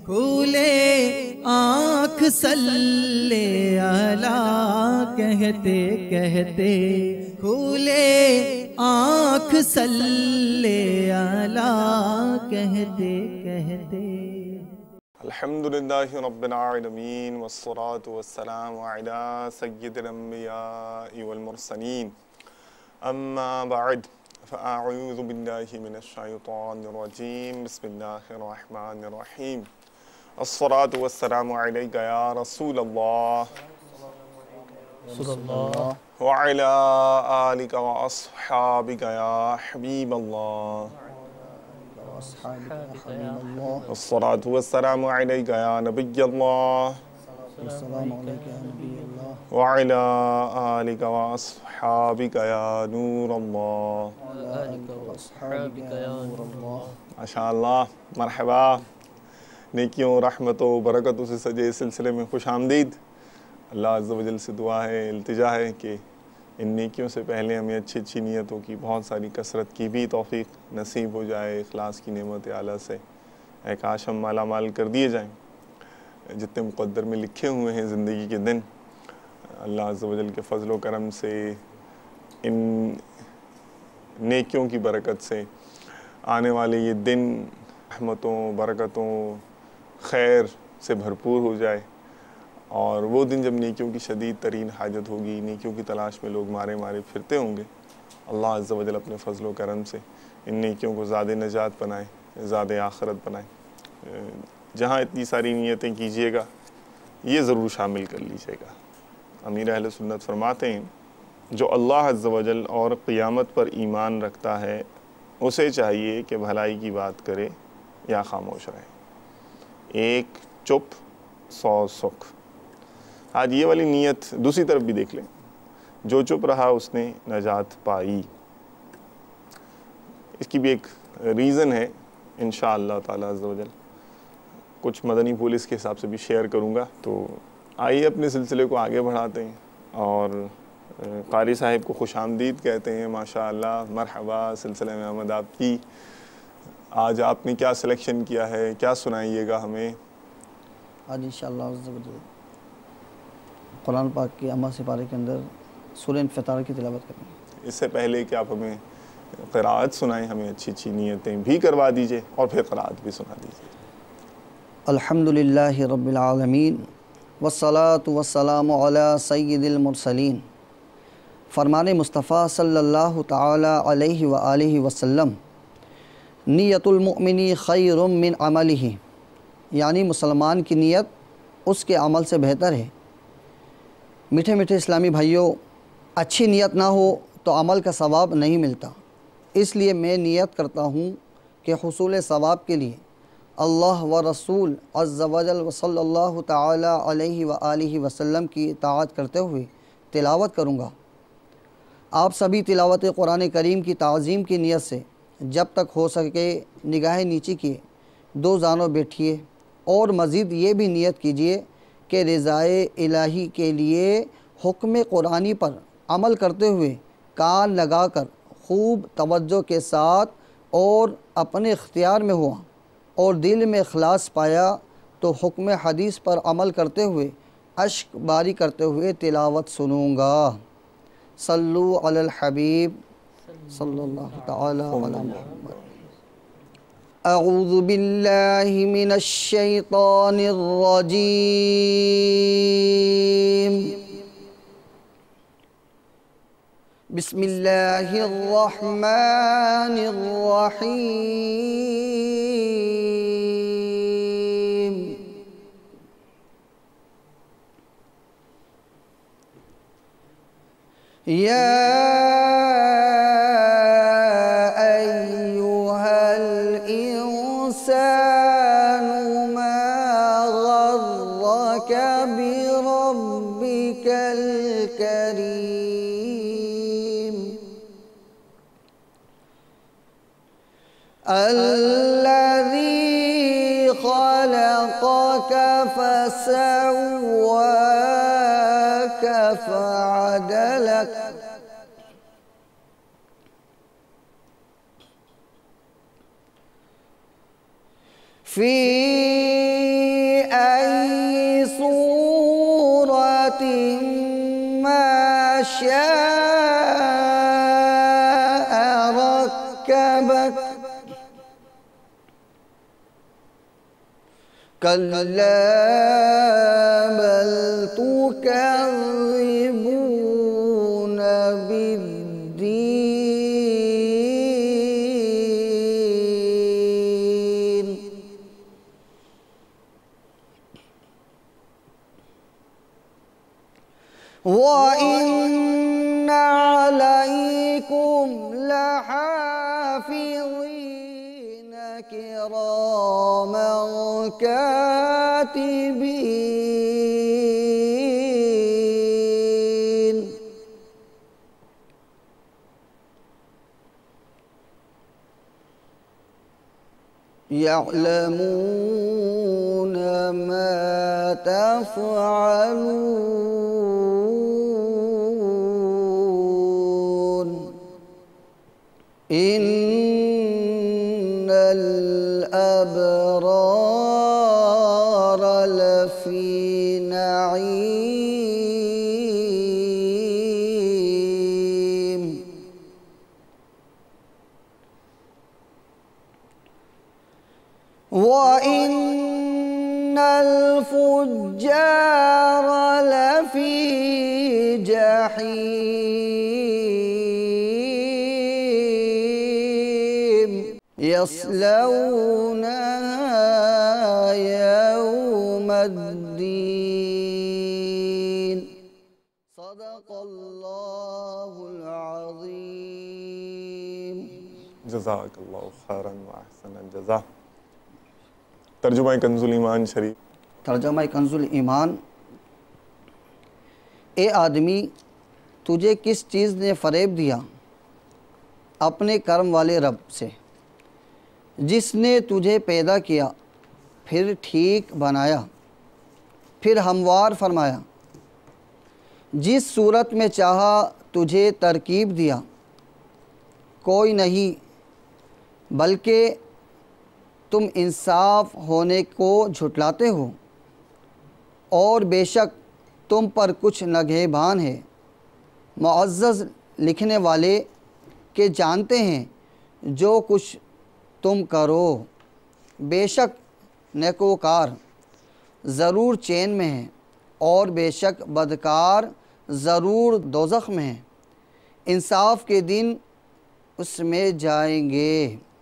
کھولے آنکھ صلی علی کہتے کہتے، کھولے آنکھ صلی علی کہتے کہتے۔ الحمدللہ رب العالمین والصلاة والسلام علی سید الانبیاء والمرسلین، اما بعد فاعوذ باللہ من الشیطان الرجیم، بسم اللہ الرحمن الرحیم۔ الصلاة والسلام علیکہ یا رسول اللہ وعلی آلکہ واصحابکہ یا حبیب اللہ، الصلاة والسلام علیکہ یا نبی اللہ وعلی آلکہ واصحابکہ یا نور اللہ۔ ماشاءاللہ، مرحبا، نیکیوں، رحمتوں، برکتوں سے سجے اس سلسلے میں خوش آمدید۔ اللہ عز و جل سے دعا ہے، التجا ہے کہ ان نیکیوں سے پہلے ہمیں اچھی اچھی نیتوں کی بہت ساری کثرت کی بھی توفیق نصیب ہو جائے، اخلاص کی نعمت اعلیٰ سے اے کاش ہم مالا مال کر دیے جائیں۔ جتنے مقدر میں لکھے ہوئے ہیں زندگی کے دن، اللہ عز و جل کے فضل و کرم سے، ان نیکیوں کی برکت سے آنے والے یہ دن رحمتوں، برکتوں، خیر سے بھرپور ہو جائے، اور وہ دن جب نیکیوں کی شدید ترین حاجت ہوگی، نیکیوں کی تلاش میں لوگ مارے مارے پھرتے ہوں گے، اللہ عز و جل اپنے فضل و کرم سے ان نیکیوں کو زیادہ نجات بنائے، زیادہ آخرت بنائے۔ جہاں اتنی ساری نیتیں کیجئے گا، یہ ضرور شامل کر لیجئے گا۔ امیر اہل سنت فرماتے ہیں، جو اللہ عز و جل اور قیامت پر ایمان رکھتا ہے، اسے چاہیے کہ بھلائی کی بات کرے یا خاموش رہے۔ ایک چپ، 100 سکھ۔ آج یہ والی نیت دوسری طرف بھی دیکھ لیں، جو چپ رہا اس نے نجات پائی۔ اس کی بھی ایک ریزن ہے انشاءاللہ تعالی عز و جل، کچھ مدنی پھول اس کے حساب سے بھی شیئر کروں گا۔ تو آئیے اپنے سلسلے کو آگے بڑھاتے ہیں اور قاری صاحب کو خوش آمدید کہتے ہیں۔ ماشاءاللہ، مرحبا، سلسلے میں آمد آپ کی۔ آج آپ نے کیا سلیکشن کیا ہے، کیا سنائیے گا ہمیں؟ آج انشاءاللہ عز و جل قرآن پاک کی اما سپارے کے اندر سورہ انفطار کی تلاوت کریں گے۔ اس سے پہلے کہ آپ ہمیں قرآت سنائیں، ہمیں اچھی اچھی نیتیں بھی کروا دیجئے اور پھر قرآت بھی سنا دیجئے۔ الحمدللہ رب العالمین والصلاة والسلام علی سید المرسلین۔ فرمان مصطفیٰ صلی اللہ تعالی علیہ وآلہ وسلم، نیت المؤمنی خیر من عملہ، یعنی مسلمان کی نیت اس کے عمل سے بہتر ہے۔ میٹھے میٹھے اسلامی بھائیوں، اچھی نیت نہ ہو تو عمل کا ثواب نہیں ملتا، اس لیے میں نیت کرتا ہوں کہ حصول ثواب کے لیے اللہ و رسول عز و جل و صلی اللہ تعالی علیہ وآلہ وسلم کی اطاعت کرتے ہوئے تلاوت کروں گا۔ آپ سبھی تلاوت قرآن کریم کی تعظیم کی نیت سے جب تک ہو سکے نگاہ نیچی کیے، دو زانوں بیٹھیے، اور مزید یہ بھی نیت کیجئے کہ رضائے الہی کے لیے حکم قرآنی پر عمل کرتے ہوئے کان لگا کر خوب توجہ کے ساتھ اور اپنے اختیار میں ہوا اور دل میں اخلاص پایا تو حکم حدیث پر عمل کرتے ہوئے اشک باری کرتے ہوئے تلاوت سنوں گا۔ صلو علی الحبیب صلی اللہ تعالی علی محمد۔ اعوذ باللہ من الشیطان الرجیم، بسم اللہ الرحمن الرحیم۔ یا بربك الكريم الذي خلقك فسواك فعدلك في ما شاء ركبك كلا بل تكذبون بالدين وإن عليكم لحافظين كراما كاتبين يعلمون ما تفعلون إن الأبرار لفي نعيم وإن الفجار لفي جحيم يصلونها يوم الدين صدق الله العظيم جزاک اللہ خیرا واحسن الجزا۔ ترجمہ کنز الایمان شریف۔ ترجمہ کنز الایمان۔ اے آدمی، تجھے کس چیز نے فریب دیا؟ اپنے کرم والے رب سے، جس نے تجھے پیدا کیا، پھر ٹھیک بنایا، پھر ہموار فرمایا، جس صورت میں چاہا تجھے ترکیب دیا، کوئی نہیں بلکہ تم انصاف ہونے کو جھٹلاتے ہو، اور بے شک تم پر کچھ نگہبان ہے معزز لکھنے والے کہ جانتے ہیں جو کچھ تم کرو، بے شک نیکوکار ضرور چین میں ہیں اور بے شک بدکار ضرور دوزخ میں ہیں، انصاف کے دن اس میں جائیں گے۔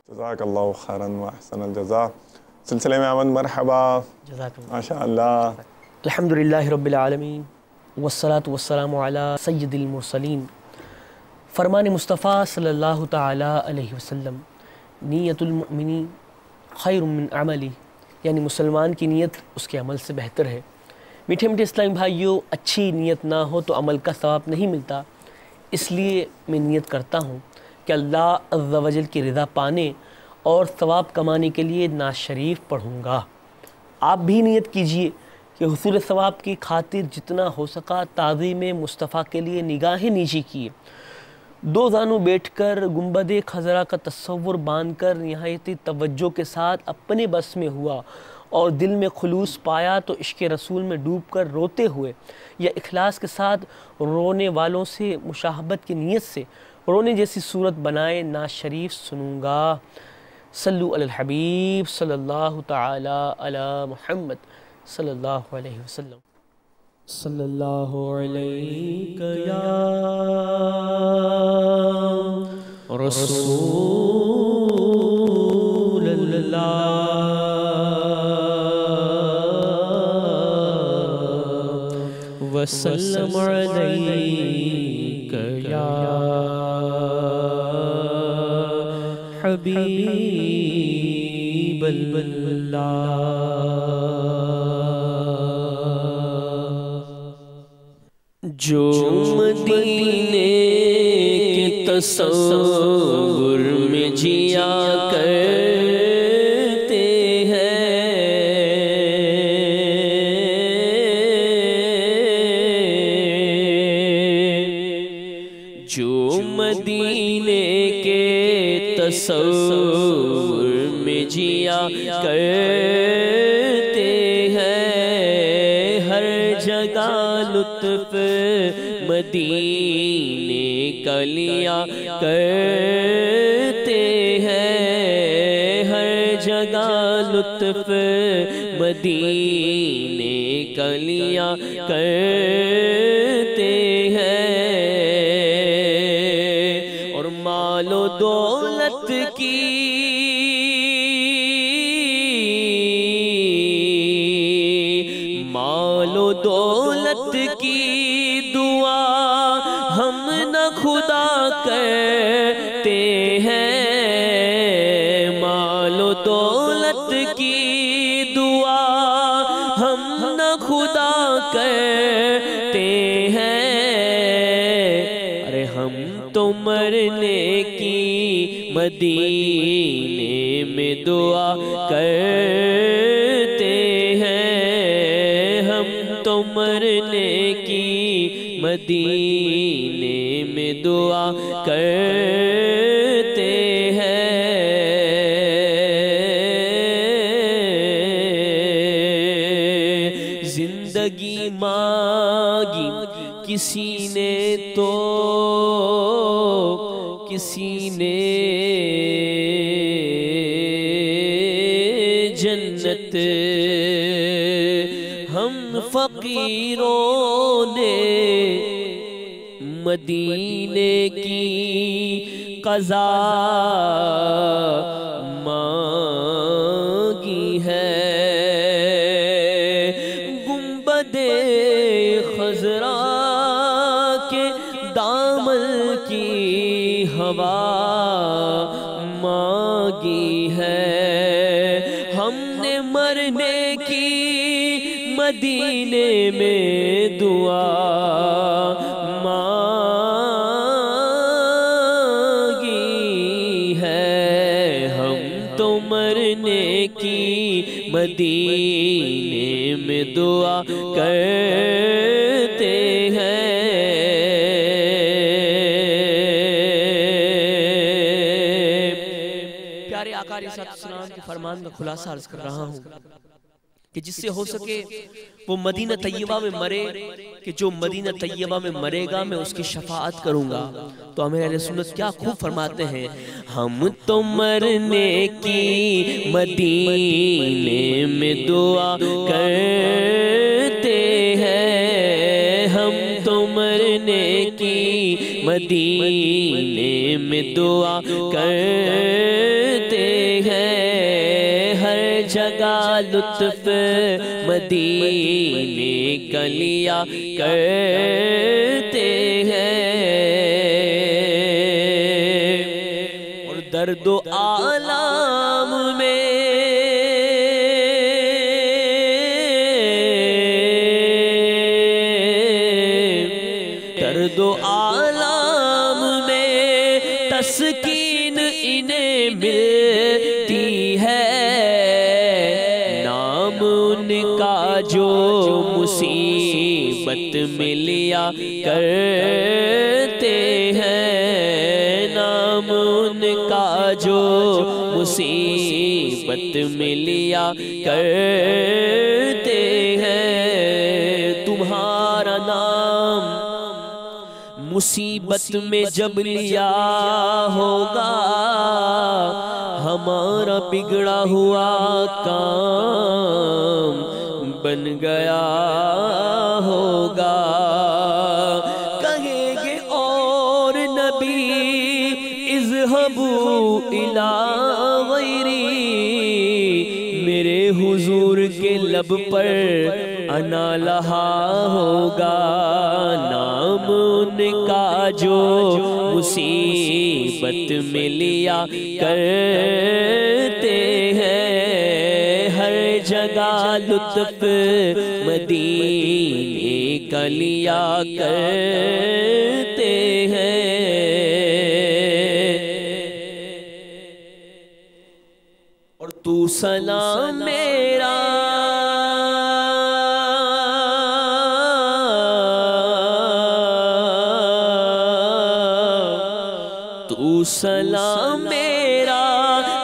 جزاک اللہ خیرا واحسن الجزا۔ سلسلے میں آمد مرحبا، ماشاء اللہ۔ الحمدللہ رب العالمین والصلاة والسلام علی سید المرسلین۔ فرمان مصطفیٰ صلی اللہ تعالی علیہ وسلم، نیت المؤمنی خیر من عملی، یعنی مسلمان کی نیت اس کے عمل سے بہتر ہے۔ میٹھے میٹھے اسلامی بھائیوں، اچھی نیت نہ ہو تو عمل کا ثواب نہیں ملتا، اس لیے میں نیت کرتا ہوں کہ اللہ عز و جل کی رضا پانے اور ثواب کمانے کے لیے نعت شریف پڑھوں گا۔ آپ بھی نیت کیجئے کہ حصول ثواب کی خاطر جتنا ہو سکا تعظیم مصطفیٰ کے لیے نگاہیں نیچی کیے، دو زانوں بیٹھ کر گنبد خضرا کا تصور باندھ کر نہایتی توجہ کے ساتھ اپنے بس میں ہوا اور دل میں خلوص پایا تو عشق رسول میں ڈوب کر روتے ہوئے یا اخلاص کے ساتھ رونے والوں سے مشاہبت کی نیت سے رونے جیسی صورت بنائے نعت شریف سنوں گا۔ صلو علی الحبیب صلی اللہ تعالی علی محمد صلی اللہ علیہ وسلم۔ صلی اللہ علیہ یا رسول اللہ وسلم علیک یا حبیب اللہ۔ جو مدینے کے تصور میں جیا کرتے ہیں، جو مدینے کے تصور میں جیا کرتے ہیں، ہر جگہ لطف مدینے کا لیا کرتے ہیں، ہر جگہ لطف مدینے کا لیا کرتے ہیں، اور مال و دولت کی دولت کی دعا ہم نہ خدا کرتے ہیں، مال و دولت کی دعا ہم نہ خدا کرتے ہیں، ارے ہم تو مرنے کی مدینے میں دعا کرتے ہیں، تو مرنے کی مدینے میں دعا کرتے ہیں، زندگی مانگی کسی نے تو کسی نے جنت، ہم فقیروں نے مدینے کی قضا مانگی ہے، گنبد خضرا کے دامن کی ہوا مانگی ہے، ہم نے مرنے کی مدینے میں دعا مانگی ہے، ہم تو مرنے کی مدینے میں دعا کرتے ہیں، پیارے آقا علیہ السلام کے فرمان کا خلاصہ عرض کر رہا ہوں کہ جس سے ہو سکے وہ مدینہ طیبہ میں مرے، کہ جو مدینہ طیبہ میں مرے گا میں اس کی شفاعت کروں گا۔ تو ہمیں اہل سنت کیا خوب فرماتے ہیں، ہم تو مرنے کی مدینے میں دعا کرتے ہیں، ہم تو مرنے کی مدینے میں دعا کرتے ہیں، ہر جگہ لطف مدینے کا لیا کرتے ہیں، اور درد و آلام میں درد و آلام میں تسکین انہیں ملتی ہے، کا جو مصیبت میں لیا کرتے ہیں، نام ان کا جو مصیبت میں لیا کرتے ہیں، تمہارا نام مصیبت میں جب لیا ہوگا، ہمارا بگڑا ہوا کام بن گیا ہوگا، کہیں گے اور نبی اذهبوا الی غیری، میرے حضور کے لب پر انا لہا ہوگا، نام ان کا جو مصیبت میں لیا کرتے ہیں، ہر جگہ لطف مدینے کا لیا کرتے ہیں، اور تو سلام میرا سلام میرا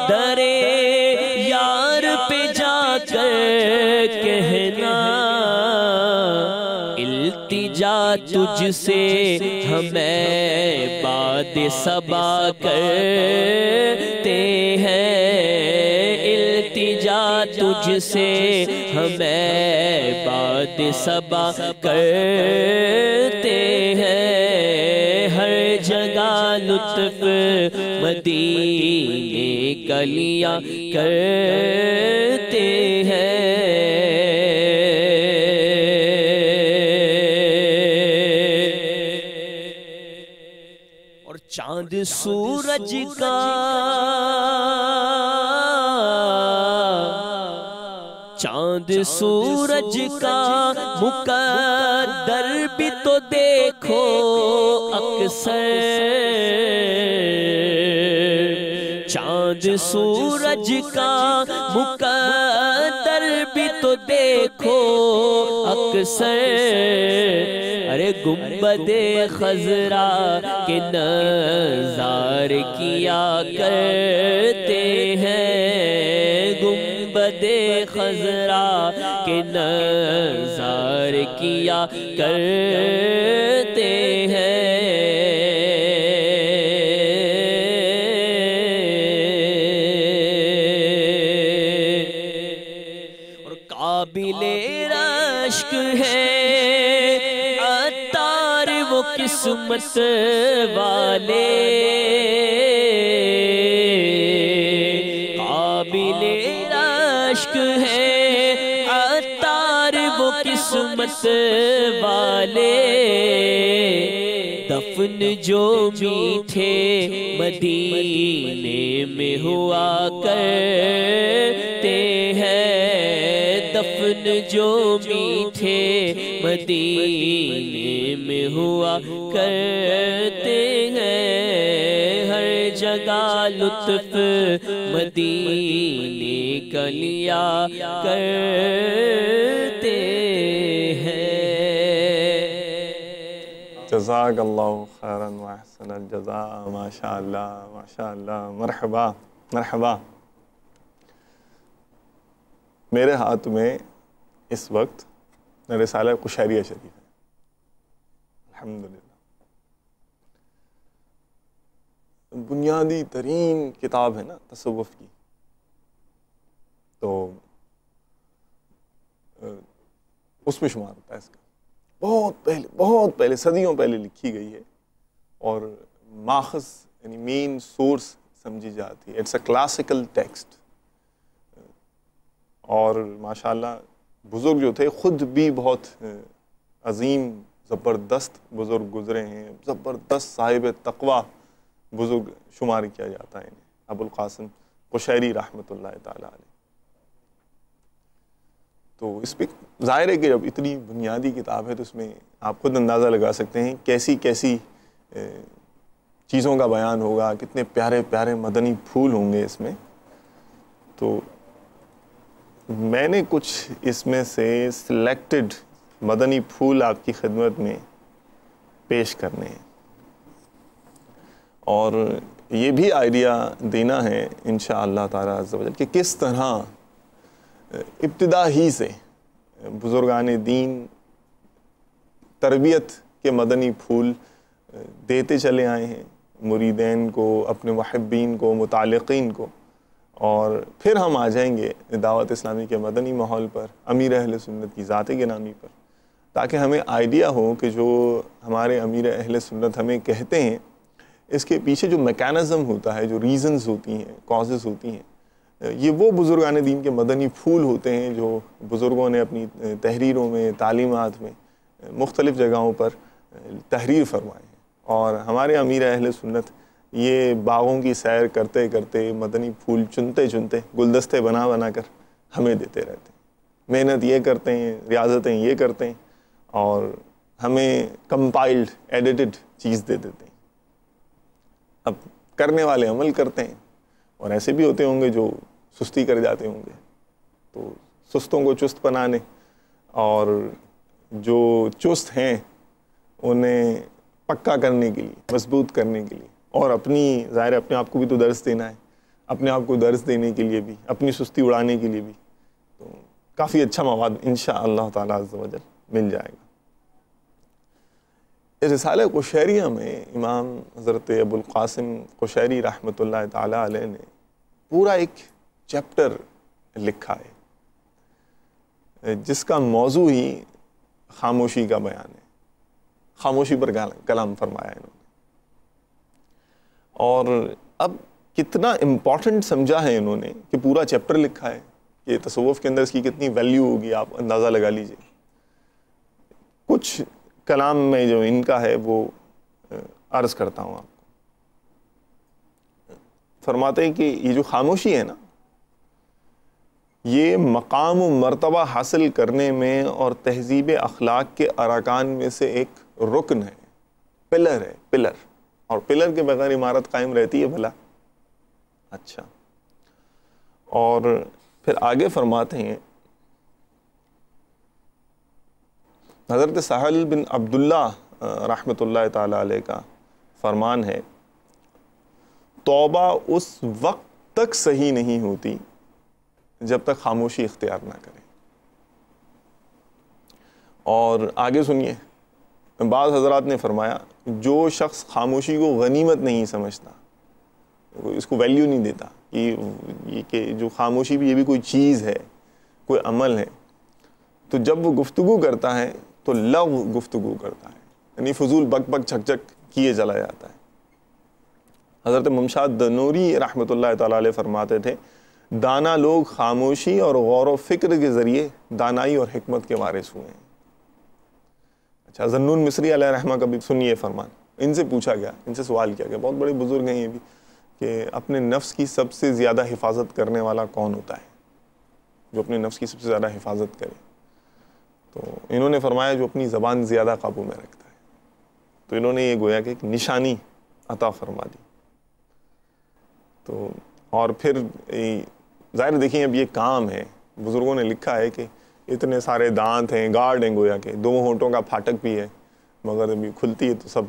درے یار پہ جا کر کہنا، التجا تجھ سے ہمیں باد صبا کرتے ہیں، التجا تجھ سے ہمیں باد صبا کرتے ہیں، ہر جگہ لطف مدینے کا لیا کرتے ہیں۔ اور چاند سورج کا چاند سورج کا مقدر بھی تو دیکھو اکثر، چاند سورج کا مقدر بھی تو دیکھو اکثر، ارے گنبد خضرا کے نظار کیا کرتے ہیں، گنبد خضرا کے نظار کیا کرتے ہیں۔ اور قابل رشک ہے عطار وہ قسمت والے، قابل رشک ہے عطار وہ قسمت والے، دفن جو میٹھے مدینے میں ہوا کرتے ہیں، دفن جو میٹھے مدینے میں ہوا کرتے ہیں، ہر جگہ لطف مدینے کا لیا کرتے ہیں۔ جزاک اللہ خیراً و احسن الجزاء، ماشاء اللہ ماشاء اللہ، مرحبا مرحبا۔ میرے ہاتھ میں اس وقت رسالہ قشیریہ شریف ہے، الحمدللہ بنیادی ترین کتاب ہے نا تصوف کی، تو اس میں شمار ہوتا ہے اس کا، بہت پہلے صدیوں پہلے لکھی گئی ہے، اور ماخذ یعنی مین سورس سمجھی جاتی ہے، اٹس اے کلاسیکل ٹیکسٹ، اور ماشاءاللہ بزرگ جو تھے خود بھی بہت عظیم زبردست بزرگ گزرے ہیں، زبردست صاحب تقوی بزرگ شمار کیا جاتا ہے انہیں، ابو القاسم قشیری رحمۃ اللہ تعالی علیہ۔ تو اس پہ ظاہر ہے کہ جب اتنی بنیادی کتاب ہے تو اس میں آپ خود اندازہ لگا سکتے ہیں کیسی چیزوں کا بیان ہوگا، کتنے پیارے پیارے مدنی پھول ہوں گے اس میں۔ تو میں نے کچھ اس میں سے سلیکٹڈ مدنی پھول آپ کی خدمت میں پیش کرنے ہیں، اور یہ بھی آئیڈیا دینا ہے انشاءاللہ تعالی عز و جل کہ کس طرح ابتدا ہی سے بزرگان دین تربیت کے مدنی پھول دیتے چلے آئے ہیں مریدین کو، اپنے محبین کو، متعلقین کو، اور پھر ہم آ جائیں گے دعوت اسلامی کے مدنی ماحول پر، امیر اہل سنت کی ذات گرامی پر، تاکہ ہمیں آئیڈیا ہو کہ جو ہمارے امیر اہل سنت ہمیں کہتے ہیں اس کے پیچھے جو میکانزم ہوتا ہے، جو ریزنز ہوتی ہیں، کازز ہوتی ہیں، یہ وہ بزرگان دین کے مدنی پھول ہوتے ہیں جو بزرگوں نے اپنی تحریروں میں، تعلیمات میں مختلف جگہوں پر تحریر فرمائے ہیں، اور ہمارے امیر اہل سنت یہ باغوں کی سیر کرتے کرتے، مدنی پھول چنتے چنتے، گلدستے بنا بنا کر ہمیں دیتے رہتے ہیں، محنت یہ کرتے ہیں، ریاضتیں یہ کرتے ہیں، اور ہمیں کمپائلڈ ایڈیٹڈ چیز دے دیتے ہیں۔ اب کرنے والے عمل کرتے ہیں، اور ایسے بھی ہوتے ہوں گے جو سستی کر جاتے ہوں گے، تو سستوں کو چست بنانے اور جو چست ہیں انہیں پکا کرنے کے لیے، مضبوط کرنے کے لیے، اور اپنی ظاہر اپنے آپ کو بھی تو درس دینا ہے، اپنے آپ کو درس دینے کے لیے بھی، اپنی سستی اڑانے کے لیے بھی، تو کافی اچھا مواد انشاءاللہ تعالی عز و جل مل جائے گا۔ رسالہ قشیریہ میں امام حضرت ابو القاسم قشیری رحمۃ اللہ تعالیٰ علیہ نے پورا ایک چیپٹر لکھا ہے جس کا موضوع ہی خاموشی کا بیان ہے. خاموشی پر کلام فرمایا انہوں نے. اور اب کتنا امپورٹنٹ سمجھا ہے انہوں نے کہ پورا چیپٹر لکھا ہے کہ تصوف کے اندر اس کی کتنی ویلیو ہوگی آپ اندازہ لگا لیجئے. کچھ کلام میں جو ان کا ہے وہ عرض کرتا ہوں آپ کو. فرماتے ہیں کہ یہ جو خاموشی ہے نا، یہ مقام و مرتبہ حاصل کرنے میں اور تہذیب اخلاق کے ارکان میں سے ایک رکن ہے، پلر ہے، پلر. اور پلر کے بغیر عمارت قائم رہتی ہے بھلا؟ اچھا. اور پھر آگے فرماتے ہیں حضرت سہل بن عبداللہ رحمۃ اللہ تعالیٰ علیہ کا فرمان ہے، توبہ اس وقت تک صحیح نہیں ہوتی جب تک خاموشی اختیار نہ کرے. اور آگے سنیے، بعض حضرات نے فرمایا جو شخص خاموشی کو غنیمت نہیں سمجھتا، اس کو ویلیو نہیں دیتا کہ جو خاموشی بھی یہ بھی کوئی چیز ہے، کوئی عمل ہے، تو جب وہ گفتگو کرتا ہے تو لغو گفتگو کرتا ہے، یعنی فضول بک بک چھک چھک کیے چلا جاتا ہے. حضرت ممشاد نوری رحمۃ اللہ تعالیٰ علیہ فرماتے تھے، دانا لوگ خاموشی اور غور و فکر کے ذریعے دانائی اور حکمت کے وارث ہوئے ہیں. اچھا، ذنون مصری علیہ رحمہ کا بھی سنیے فرمان. ان سے پوچھا گیا، ان سے سوال کیا گیا، بہت بڑے بزرگ ہیں یہ بھی، کہ اپنے نفس کی سب سے زیادہ حفاظت کرنے والا کون ہوتا ہے، جو اپنے نفس کی سب سے زیادہ حفاظت کرے؟ تو انہوں نے فرمایا جو اپنی زبان زیادہ قابو میں رکھتا ہے. تو انہوں نے یہ گویا کہ ایک نشانی عطا فرما دی. تو اور پھر ظاہر دیکھیں اب یہ کام ہے، بزرگوں نے لکھا ہے کہ اتنے سارے دانت ہیں، گارڈ ہیں گویا کہ 2 ہونٹوں کا پھاٹک بھی ہے، مگر ابھی کھلتی ہے تو سب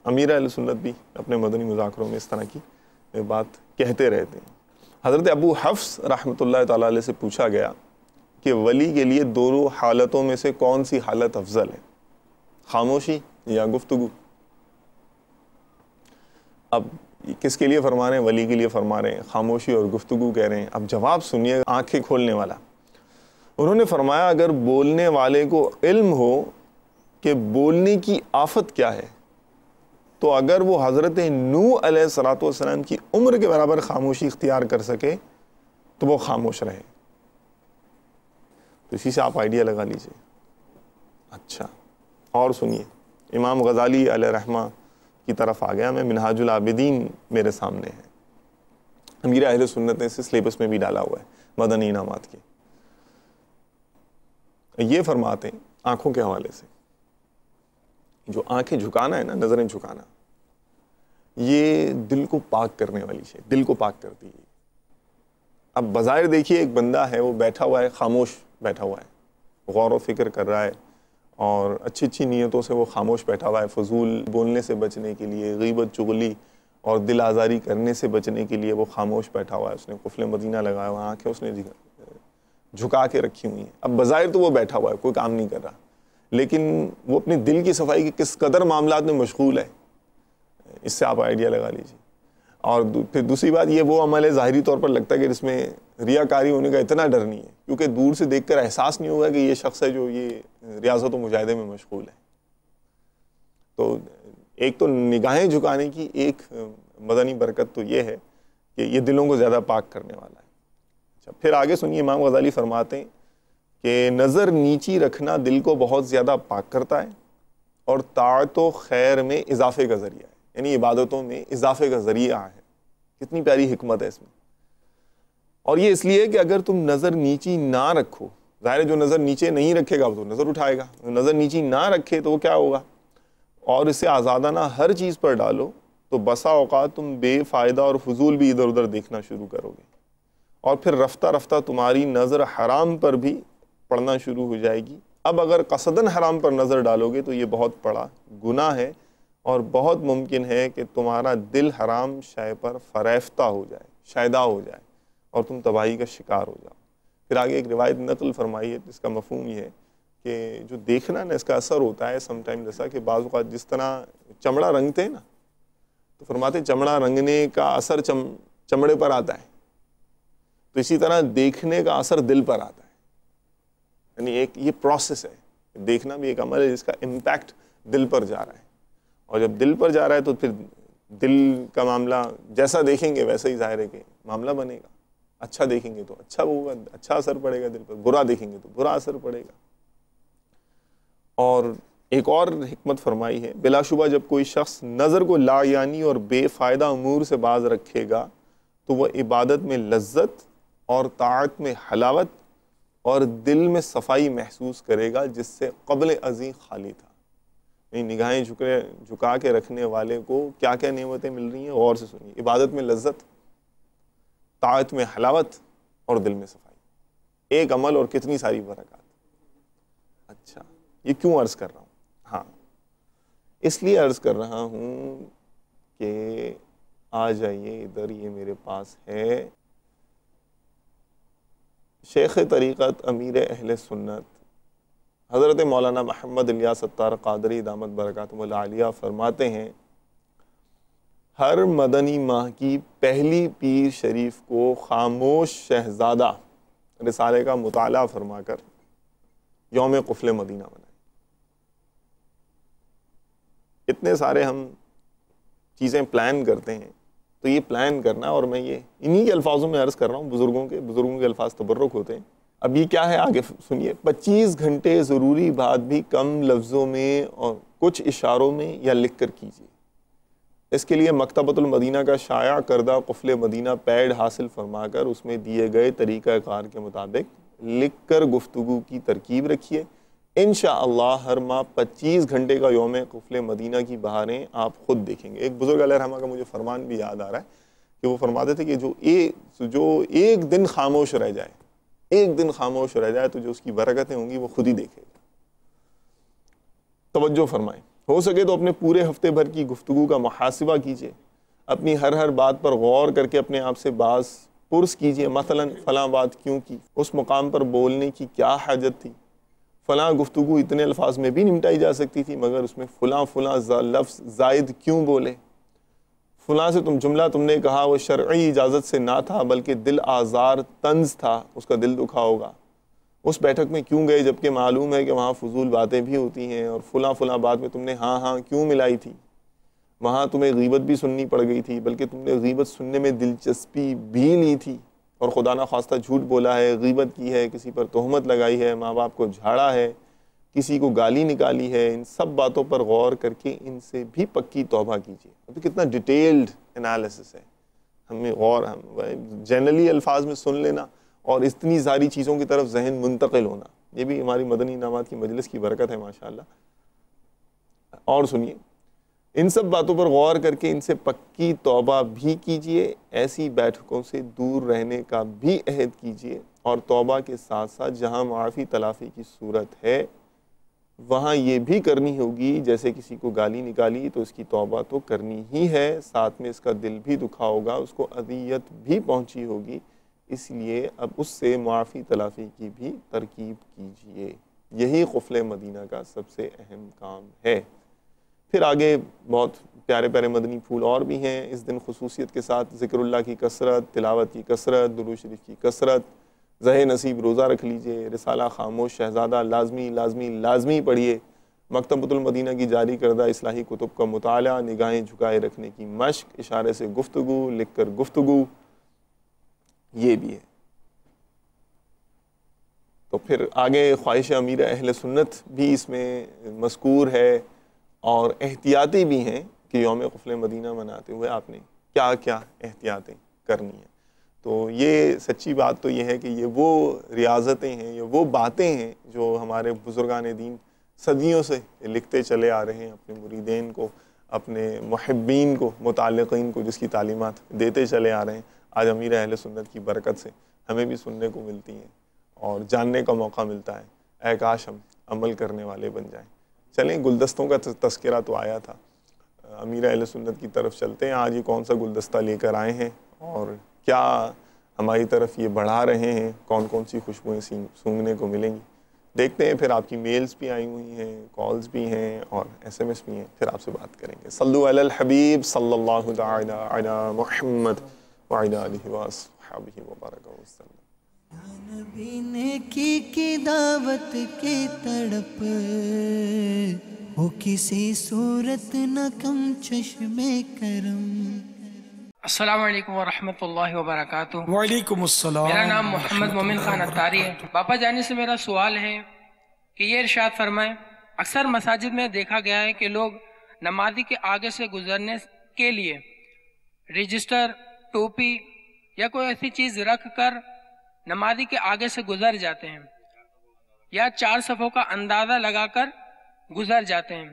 امیر اہل سنت بھی اپنے مدنی مذاکروں میں اس طرح کی بات کہتے رہتے ہیں. حضرت ابو حفص رحمۃ اللہ تعالیٰ علیہ سے پوچھا گیا کہ ولی کے لیے دونوں حالتوں میں سے کون سی حالت افضل ہے، خاموشی یا گفتگو؟ اب کس کے لیے فرما رہے ہیں؟ ولی کے لیے فرما رہے ہیں، خاموشی اور گفتگو کہہ رہے ہیں. اب جواب سنیے آنکھیں کھولنے والا. انہوں نے فرمایا اگر بولنے والے کو علم ہو کہ بولنے کی آفت کیا ہے، تو اگر وہ حضرت نوح علیہ الصلوۃ والسلام کی عمر کے برابر خاموشی اختیار کر سکے تو وہ خاموش رہے. تو اسی سے آپ آئیڈیا لگا لیجئے. اچھا، اور سنیے، امام غزالی علیہ رحمہ کی طرف آ گیا میں. منہاج العابدین میرے سامنے ہے، امیر اہل سنت نے اسے سلیبس میں بھی ڈالا ہوا ہے مدنی انعامات کے. یہ فرماتے ہیں آنکھوں کے حوالے سے، جو آنکھیں جھکانا ہے نا، نظریں جھکانا، یہ دل کو پاک کرنے والی شے، دل کو پاک کرتی ہے. اب بظاہر دیکھیے ایک بندہ ہے، وہ بیٹھا ہوا ہے، خاموش بیٹھا ہوا ہے، غور و فکر کر رہا ہے، اور اچھی اچھی نیتوں سے وہ خاموش بیٹھا ہوا ہے، فضول بولنے سے بچنے کے لیے، غیبت چغلی اور دل آزاری کرنے سے بچنے کے لیے وہ خاموش بیٹھا ہوا ہے. اس نے قفل مدینہ لگایا ہوا، آنکھیں اس نے جھکا کے رکھی ہوئی ہیں. اب بظاہر تو وہ بیٹھا ہوا ہے، کوئی کام نہیں کر رہا، لیکن وہ اپنے دل کی صفائی کے کس قدر معاملات میں مشغول ہے، اس سے آپ آئیڈیا لگا لیجیے. اور پھر دوسری بات، یہ وہ عمل ہے ظاہری طور پر لگتا ہے کہ اس میں ریاکاری ہونے کا اتنا ڈر نہیں ہے، کیونکہ دور سے دیکھ کر احساس نہیں ہوگا کہ یہ شخص ہے جو یہ ریاضت و مجاہدے میں مشغول ہے. تو ایک تو نگاہیں جھکانے کی ایک مدنی برکت تو یہ ہے کہ یہ دلوں کو زیادہ پاک کرنے والا ہے. اچھا، پھر آگے سنیے، امام غزالی فرماتے ہیں کہ نظر نیچی رکھنا دل کو بہت زیادہ پاک کرتا ہے اور طاعت و خیر میں اضافے کا ذریعہ ہے، یعنی عبادتوں میں اضافے کا ذریعہ ہے. کتنی پیاری حکمت ہے اس میں. اور یہ اس لیے کہ اگر تم نظر نیچی نہ رکھو، ظاہر ہے جو نظر نیچے نہیں رکھے گا وہ تو نظر اٹھائے گا، نظر نیچی نہ رکھے تو وہ کیا ہوگا، اور اسے آزادانہ ہر چیز پر ڈالو تو بسا اوقات تم بے فائدہ اور فضول بھی ادھر ادھر دیکھنا شروع کرو گے، اور پھر رفتہ رفتہ تمہاری نظر حرام پر بھی پڑنا شروع ہو جائے گی. اب اگر قصداً حرام پر نظر ڈالو گے تو یہ بہت بڑا گناہ ہے، اور بہت ممکن ہے کہ تمہارا دل حرام شے پر فریفتہ ہو جائے، شائدہ ہو جائے، اور تم تباہی کا شکار ہو جاؤ. پھر آگے ایک روایت نقل فرمائی ہے جس کا مفہوم یہ ہے کہ جو دیکھنا نا اس کا اثر ہوتا ہے سم ٹائم، جیسا کہ بعض اوقات جس طرح چمڑا رنگتے ہیں نا، تو فرماتے چمڑا رنگنے کا اثر چمڑے پر آتا ہے، تو اسی طرح دیکھنے کا اثر دل پر آتا ہے. یعنی ایک یہ پروسیس ہے، دیکھنا بھی ایک عمل ہے جس کا امپیکٹ دل پر جا رہا ہے، اور جب دل پر جا رہا ہے تو پھر دل کا معاملہ جیسا دیکھیں گے ویسا ہی ظاہر ہے کہ معاملہ بنے گا. اچھا دیکھیں گے تو اچھا ہوگا، اچھا اثر پڑے گا دل پر، برا دیکھیں گے تو برا اثر پڑے گا. اور ایک اور حکمت فرمائی ہے، بلا شبہ جب کوئی شخص نظر کو لا یعنی اور بے فائدہ امور سے باز رکھے گا تو وہ عبادت میں لذت اور طاعت میں حلاوت اور دل میں صفائی محسوس کرے گا جس سے قبل ازیں خالی تھا. نگاہیں جھکا کے رکھنے والے کو کیا کیا نعمتیں مل رہی ہیں غور سے سنیے. عبادت میں لذت، طاعت میں حلاوت اور دل میں صفائی. ایک عمل اور کتنی ساری برکات. اچھا یہ کیوں عرض کر رہا ہوں؟ ہاں اس لیے عرض کر رہا ہوں کہ آ جائیے ادھر، یہ میرے پاس ہے شیخ طریقت امیر اہل سنت حضرت مولانا محمد الیاس ستار قادری دامت برکاتہ العالیہ فرماتے ہیں، ہر مدنی ماہ کی پہلی پیر شریف کو خاموش شہزادہ رسالے کا مطالعہ فرما کر یوم قفل مدینہ منائیں. اتنے سارے ہم چیزیں پلان کرتے ہیں، تو یہ پلان کرنا، اور میں یہ انہی کے الفاظوں میں عرض کر رہا ہوں، بزرگوں کے الفاظ تبرک ہوتے ہیں. اب یہ کیا ہے آگے سنیے. 25 گھنٹے ضروری بات بھی کم لفظوں میں اور کچھ اشاروں میں یا لکھ کر کیجیے. اس کے لیے مکتبۃ المدینہ کا شائع کردہ قفل مدینہ پیڈ حاصل فرما کر اس میں دیے گئے طریقہ کار کے مطابق لکھ کر گفتگو کی ترکیب رکھیے. انشاءاللہ ہر ماہ 25 گھنٹے کا یوم قفل مدینہ کی بہاریں آپ خود دیکھیں گے. ایک بزرگ علیہ رحمہ کا مجھے فرمان بھی یاد آ رہا ہے کہ وہ فرماتے تھے کہ جو ایک دن خاموش رہ جائے، ایک دن خاموش رہ جائے تو جو اس کی برکتیں ہوں گی وہ خود ہی دیکھے گا. توجہ فرمائیں. ہو سکے تو اپنے پورے ہفتے بھر کی گفتگو کا محاسبہ کیجیے، اپنی ہر بات پر غور کر کے اپنے آپ سے باز پرس کیجیے. مثلا فلاں بات کیوں کی، اس مقام پر بولنے کی کیا حاجت تھی، فلاں گفتگو اتنے الفاظ میں بھی نمٹائی جا سکتی تھی مگر اس میں فلاں لفظ زائد کیوں بولے، فلاں سے جملہ تم نے کہا وہ شرعی اجازت سے نہ تھا بلکہ دل آزار طنز تھا، اس کا دل دکھا ہوگا. اس بیٹھک میں کیوں گئے جبکہ معلوم ہے کہ وہاں فضول باتیں بھی ہوتی ہیں، اور فلاں بات میں تم نے ہاں کیوں ملائی تھی، وہاں تمہیں غیبت بھی سننی پڑ گئی تھی بلکہ تم نے غیبت سننے میں دلچسپی بھی لی تھی اور خدا نہ خواستہ جھوٹ بولا ہے، غیبت کی ہے، کسی پر تہمت لگائی ہے، ماں باپ کو جھاڑا ہے، کسی کو گالی نکالی ہے. ان سب باتوں پر غور کر کے ان سے بھی پکی توبہ کیجیے. ابھی کتنا ڈیٹیلڈ انالیسس ہے. ہمیں جنرلی الفاظ میں سن لینا اور اتنی ساری چیزوں کی طرف ذہن منتقل ہونا، یہ بھی ہماری مدنی انعامات کی مجلس کی برکت ہے ماشاءاللہ. اور سنیے، ان سب باتوں پر غور کر کے ان سے پکی توبہ بھی کیجیے. ایسی بیٹھکوں سے دور رہنے کا بھی عہد کیجیے، اور توبہ کے ساتھ ساتھ جہاں معافی تلافی کی صورت ہے وہاں یہ بھی کرنی ہوگی. جیسے کسی کو گالی نکالی تو اس کی توبہ تو کرنی ہی ہے، ساتھ میں اس کا دل بھی دکھا ہوگا، اس کو اذیت بھی پہنچی ہوگی، اس لیے اب اس سے معافی تلافی کی بھی ترکیب کیجیے. یہی قفل مدینہ کا سب سے اہم کام ہے. پھر آگے بہت پیارے پیارے مدنی پھول اور بھی ہیں. اس دن خصوصیت کے ساتھ ذکر اللہ کی کثرت، تلاوت کی کثرت، درود شریف کی کثرت. زہ نصیب روزہ رکھ لیجئے. رسالہ خاموش شہزادہ لازمی پڑھیے. مکتبۃ المدینہ کی جاری کردہ اصلاحی کتب کا مطالعہ، نگاہیں جھکائے رکھنے کی مشق، اشارے سے گفتگو، لکھ کر گفتگو، یہ بھی ہے. تو پھر آگے خواہش امیر اہل سنت بھی اس میں مذکور ہے، اور احتیاطی بھی ہیں کہ یوم قفل مدینہ مناتے ہوئے آپ نے کیا کیا احتیاطیں کرنی ہیں. تو یہ سچی بات تو یہ ہے کہ یہ وہ ریاضتیں ہیں، یہ وہ باتیں ہیں جو ہمارے بزرگان دین صدیوں سے لکھتے چلے آ رہے ہیں اپنے مریدین کو، اپنے محبین کو، متعلقین کو، جس کی تعلیمات دیتے چلے آ رہے ہیں. آج امیر اہل سنت کی برکت سے ہمیں بھی سننے کو ملتی ہیں اور جاننے کا موقع ملتا ہے. اے کاش ہم عمل کرنے والے بن جائیں. چلیں، گلدستوں کا تذکرہ تو آیا تھا، امیر اہل سنت کی طرف چلتے ہیں. آج یہ کون سا گلدستہ لے کر آئے ہیں اور کیا ہماری طرف یہ بڑھا رہے ہیں، کون کون سی خوشبوئیں سونگنے کو ملیں گی. دیکھتے ہیں پھر آپ کی میلز بھی آئی ہوئی ہیں, کالز بھی ہیں اور SMS بھی ہیں, پھر آپ سے بات کریں گے. صلو علی الحبیب صلی اللہ تعالی علی محمد وعلی آلہ وصحبہ وبارک وسلم. نبی نیکی کی دعوت کی تڑپ ہو کسی صورت نہ کم چشم کرم. السلام علیکم ورحمۃ اللہ وبرکاتہ. وعلیکم السلام. میرا نام محمد مومن خان اتاری ہے. باپا جانی سے میرا سوال ہے کہ یہ ارشاد فرمائیں, اکثر مساجد میں دیکھا گیا ہے کہ لوگ نمازی کے آگے سے گزرنے کے لیے رجسٹر, ٹوپی یا کوئی ایسی چیز رکھ کر نمازی کے آگے سے گزر جاتے ہیں, یا 4 صفوں کا اندازہ لگا کر گزر جاتے ہیں.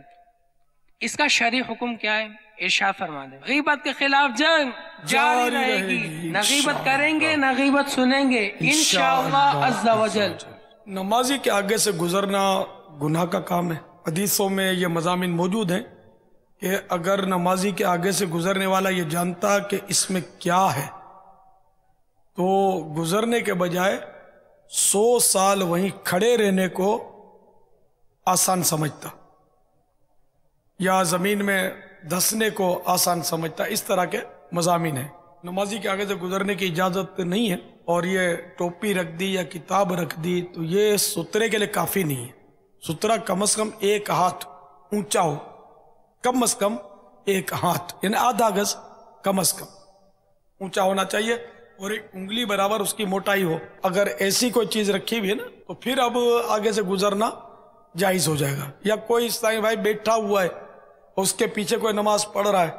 اس کا شرعی حکم کیا ہے؟ ارشاد فرما دیں. غیبت کے خلاف جنگ جاری رہے گی, نہ غیبت کریں گے نہ غیبت سنیں گے انشاءاللہ عز و جل. نمازی کے آگے سے گزرنا گناہ کا کام ہے. حدیثوں میں یہ مضامین موجود ہیں کہ اگر نمازی کے آگے سے گزرنے والا یہ جانتا کہ اس میں کیا ہے تو گزرنے کے بجائے 100 سال وہیں کھڑے رہنے کو آسان سمجھتا, یا زمین میں دھسنے کو آسان سمجھتا. اس طرح کے مضامین ہیں. نمازی کے آگے سے گزرنے کی اجازت نہیں ہے, اور یہ ٹوپی رکھ دی یا کتاب رکھ دی تو یہ سترے کے لیے کافی نہیں ہے. سترہ کم از کم 1 ہاتھ اونچا ہو, کم از کم 1 ہاتھ یعنی آدھا گز کم از کم اونچا ہونا چاہیے, اور 1 انگلی برابر اس کی موٹائی ہو. اگر ایسی کوئی چیز رکھی ہوئی ہے نا تو پھر اب آگے سے گزرنا جائز ہو جائے گا. یا کوئی اسلامی بھائی بیٹھا ہوا ہے, اس کے پیچھے کوئی نماز پڑھ رہا ہے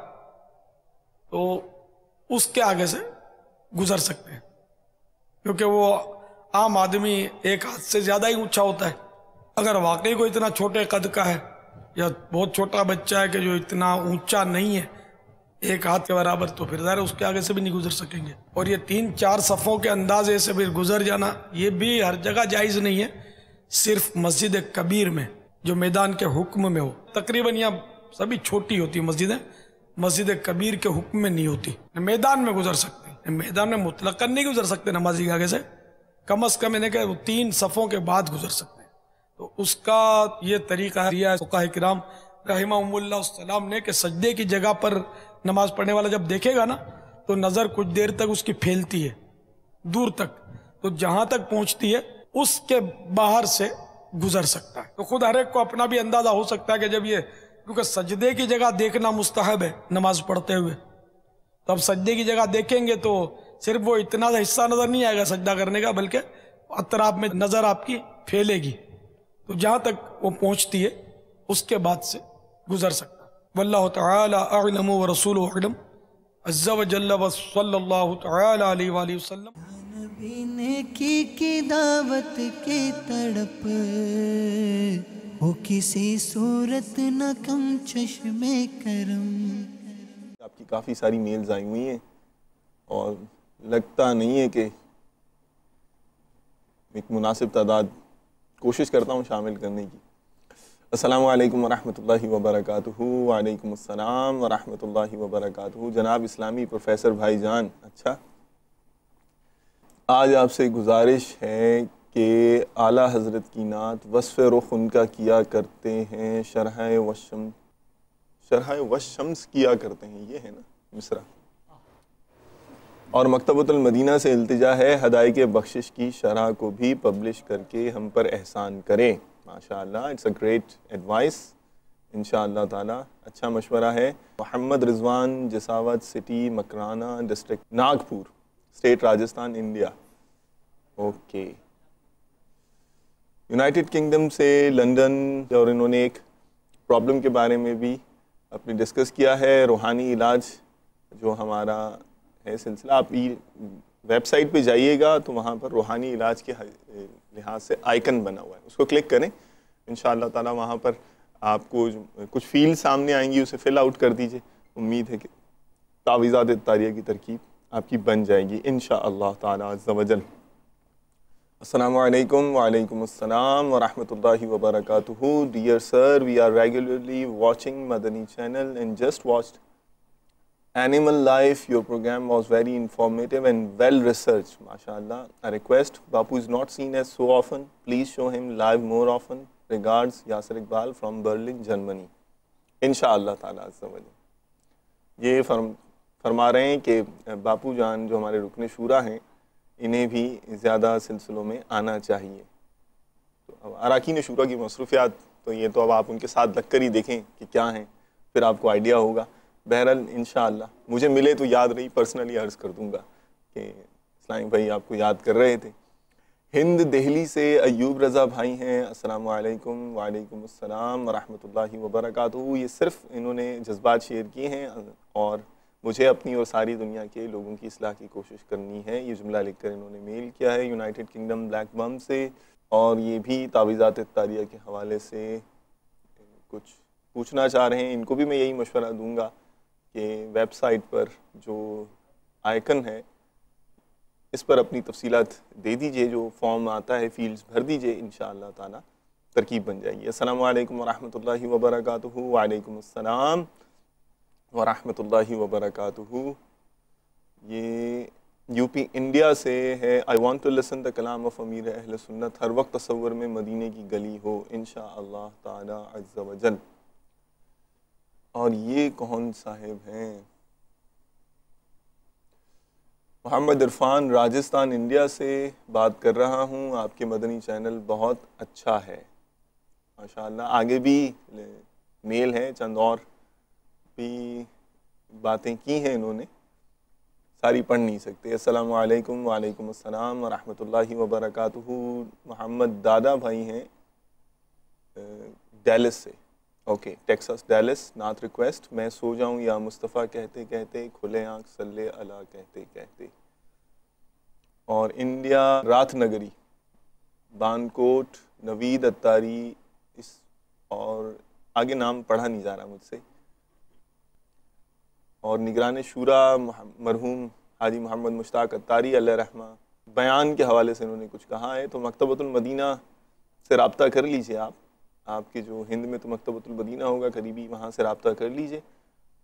تو اس کے آگے سے گزر سکتے ہیں, کیونکہ وہ عام آدمی 1 ہاتھ سے زیادہ ہی اونچا ہوتا ہے. اگر واقعی کوئی اتنا چھوٹے قد کا ہے یا بہت چھوٹا بچہ ہے کہ جو اتنا اونچا نہیں ہے 1 ہاتھ کے برابر, تو پھر ظاہر اس کے آگے سے بھی نہیں گزر سکیں گے. اور یہ 3-4 صفوں کے اندازے سے بھی گزر جانا یہ بھی ہر جگہ جائز نہیں ہے, صرف مسجد کبیر میں جو میدان کے حکم میں ہو. تقریباً یہاں سبھی چھوٹی ہوتی مسجدیں, مسجد کبیر کے حکم میں نہیں ہوتی. میدان میں گزر سکتے ہیں, میدان میں مطلقاً نہیں گزر سکتے نمازی کے آگے سے, کم از کم انہیں کہ 3 صفوں کے بعد گزر سکتے ہیں. تو اس کا یہ طریقہ ہے فقہاء کرام رحمہم اللہ السلام نے کہ سجدے کی جگہ پر نماز پڑھنے والا جب دیکھے گا نا تو نظر کچھ دیر تک اس کی پھیلتی ہے دور تک, تو جہاں تک پہنچتی ہے اس کے باہر سے گزر سکتا ہے. تو خود ہر ایک کو اپنا بھی اندازہ ہو سکتا ہے کہ جب یہ, کیونکہ سجدے کی جگہ دیکھنا مستحب ہے نماز پڑھتے ہوئے, تو اب سجدے کی جگہ دیکھیں گے تو صرف وہ اتنا حصہ نظر نہیں آئے گا سجدہ کرنے کا, بلکہ اطراف میں نظر آپ کی پھیلے گی, تو جہاں تک وہ پہنچتی ہے اس کے بعد سے گزر سکتا. واللہ تعالی اعلم ورسولہ اعلم عز و جل وصلی اللہ تعالی علیہ وآلہ وسلم. نبی نیکی کی دعوت کی تڑپ ہو کسی صورت نہ کم چشم کرم. آپ کی کافی ساری میلز آئی ہوئی ہیں اور لگتا نہیں ہے کہ ایک مناسب تعداد کوشش کرتا ہوں شامل کرنے کی. السلام علیکم ورحمۃ اللہ وبرکاتہ. وعلیکم السلام ورحمۃ اللہ وبرکاتہ. جناب اسلامی پروفیسر بھائی جان, اچھا آج آپ سے گزارش ہے کہ اعلیٰ حضرت کی نعت وصف رخ ان کا کیا کرتے ہیں, شرح والشمس کیا کرتے ہیں, یہ ہے نا مصرع, اور مکتبۃ المدینہ سے التجا ہے ہدایق بخشش کی شرح کو بھی پبلش کر کے ہم پر احسان کریں. ماشاءاللہ, اٹس اے گریٹ ایڈوائس. انشاءاللہ تعالی اچھا مشورہ ہے. Muhammad Rizwan, Jasawat city, Makrana district, Nagpur state, Rajasthan, India. Okay, United Kingdom سے لندن, اور انہوں نے ایک پرابلم کے بارے میں بھی اپنے ڈسکس کیا ہے. روحانی علاج جو ہمارا ہے سلسلہ, آپ ویب سائٹ پہ جائیے گا تو وہاں پر روحانی علاج کے لحاظ سے آئیکن بنا ہوا ہے, اس کو کلک کریں. انشاءاللہ تعالی وہاں پر آپ کو کچھ فیلڈ سامنے آئیں گی, اسے فل آؤٹ کر دیجئے. امید ہے کہ تعویذات اطاریہ کی ترکیب آپ کی بن جائے گی انشاءاللہ تعالی عز و جل. السلام علیکم. وعلیکم السلام ورحمۃ اللہ وبرکاتہ. Dear sir, we are regularly watching Madani channel and just watched Animal life, your program was very informative and well researched. MashaAllah. A request, Bapu is not seen as so often. Please show him live more often. Regards, Yasir Iqbal from Berlin, Germany. Insha'Allah ta'ala azza wa jalla. یہ فرما رہے ہیں کہ باپو جان جو ہمارے رکن شورا ہیں انہیں بھی زیادہ سلسلوں میں آنا چاہیے. تو اراکین شورا کی مصروفیات تو یہ تو اب آپ ان کے ساتھ لگ کر ہی دیکھیں کہ کیا ہیں, پھر آپ کو آئیڈیا ہوگا. بہرحال انشاءاللہ مجھے ملے تو یاد رہی, پرسنلی عرض کر دوں گا کہ اسلامی بھائی آپ کو یاد کر رہے تھے. ہند دہلی سے ایوب رضا بھائی ہیں. السلام علیکم. وعلیکم السلام ورحمۃ اللہ وبرکاتہ. یہ صرف انہوں نے جذبات شیئر کیے ہیں اور مجھے اپنی اور ساری دنیا کے لوگوں کی اصلاح کی کوشش کرنی ہے, یہ جملہ لکھ کر انہوں نے میل کیا ہے یونائٹڈ کنگڈم بلیک بم سے. اور یہ بھی تعویذات تاریہ کے حوالے سے کچھ پوچھنا چاہ رہے ہیں. ان کو بھی میں یہی مشورہ دوں گا کہ ویب سائٹ پر جو آئیکن ہے اس پر اپنی تفصیلات دے دیجئے, جو فارم آتا ہے فیلڈز بھر دیجئے, انشاءاللہ تعالی ترکیب بن جائے گی. السلام علیکم ورحمۃ اللہ وبرکاتہ. وعلیکم السلام ورحمۃ اللہ وبرکاتہ. یہ یو پی انڈیا سے ہے. آئی وانٹ ٹو لسن دا کلام آف امیر اہل سنت. ہر وقت تصور میں مدینے کی گلی ہو انشاءاللہ تعالی عز و جل. اور یہ کون صاحب ہیں؟ محمد عرفان راجستھان انڈیا سے بات کر رہا ہوں. آپ کے مدنی چینل بہت اچھا ہے ماشاءاللہ. آگے بھی میل ہیں, چند اور بھی باتیں کی ہیں انہوں نے, ساری پڑھ نہیں سکتے. السلام علیکم. وعلیکم السلام ورحمۃ اللہ وبرکاتہ. محمد دادا بھائی ہیں ڈیلس سے. Okay, Texas deals. نعت ریکویسٹ, میں سو جاؤں یا مصطفیٰ کہتے کہتے, کھلے آنکھ صلی اللہ کہتے کہتے. اور انڈیا رات نگری, بانکوٹ, نوید اتاری. اس اور آگے نام پڑھا نہیں جا رہا مجھ سے. اور نگران شورا مرحوم حاجی محمد مشتاق اتاری علیہ رحمہ, بیان کے حوالے سے انہوں نے کچھ کہا ہے. تو مکتبۃ المدینہ سے رابطہ کر لیجئے. آپ کے جو ہند میں تو مکتبۃ المدینہ ہوگا قریبی, وہاں سے رابطہ کر لیجئے.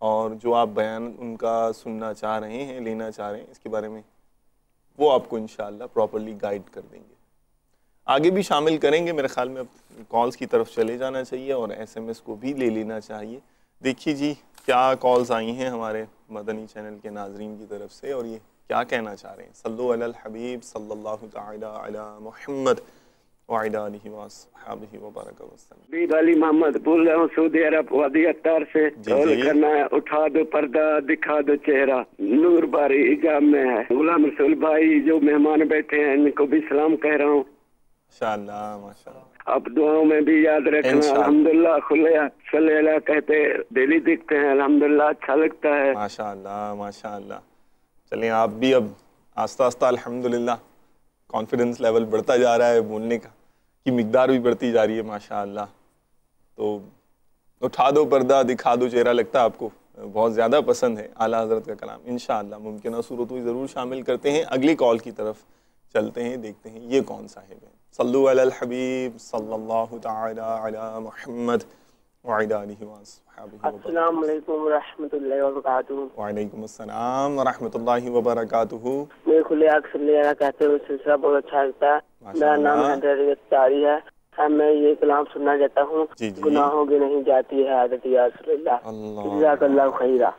اور جو آپ بیان ان کا سننا چاہ رہے ہیں, لینا چاہ رہے ہیں, اس کے بارے میں وہ آپ کو انشاءاللہ پراپرلی گائیڈ کر دیں گے. آگے بھی شامل کریں گے. میرے خیال میں اب کالز کی طرف چلے جانا چاہیے اور ایس ایم ایس کو بھی لے لینا چاہیے. دیکھیے جی کیا کالز آئی ہیں ہمارے مدنی چینل کے ناظرین کی طرف سے, اور یہ کیا کہنا چاہ رہے ہیں. صلو علی الحبیب صلی اللہ تعالی علی محمد وعلی آلہ وصحبہ وبارک وسلم. بید علی محمد بول رہا ہوں سعودی عرب وادی اتار سے. کال کرنا ہے, اٹھا دو پردہ دکھا دو چہرہ, نور باری ایجاب میں ہے. غلام رسول بھائی جو مہمان بیٹھے ہیں ان کو بھی سلام کہہ رہا ہوں. ماشاءاللہ ماشاءاللہ. اب دعاؤں میں بھی یاد رکھنا. الحمدللہ کھلے صلی اللہ کہتے ڈیلی دکھتے ہیں, الحمدللہ اچھا لگتا ہے. ماشاءاللہ ماشاءاللہ. چلیں آپ بھی اب آہستہ آہستہ الحمدللہ کانفیڈنس لیول بڑھتا جا رہا ہے, بولنے کا کی مقدار بھی بڑھتی جا رہی ہے ماشاءاللہ. تو اٹھا دو پردہ دکھا دو چہرہ لگتا ہے آپ کو بہت زیادہ پسند ہے اعلیٰ حضرت کا کلام. انشاءاللہ ممکنہ صورت ہوئی ضرور شامل کرتے ہیں. اگلی کال کی طرف چلتے ہیں, دیکھتے ہیں یہ کون صاحب ہیں. صلو علی الحبیب صلی اللہ تعالی علی محمد وعلی آلہ وصحبہ. السلام علیکم ورحمۃ اللہ وبرکاتہ. وعلیکم السلام ورحمۃ اللہ وبرکاتہ. میں کھلے آنکھ صلی اللہ کہتے ہوئے سلسلہ بہت اچھا لگتا ہے. میرا نام حیدر اتاری ہے. میں یہ کلام سننا چاہتا ہوں. گناہوں کی نہیں جاتی ہے عادت یا رسول اللہ. جزاک اللہ خیرہ.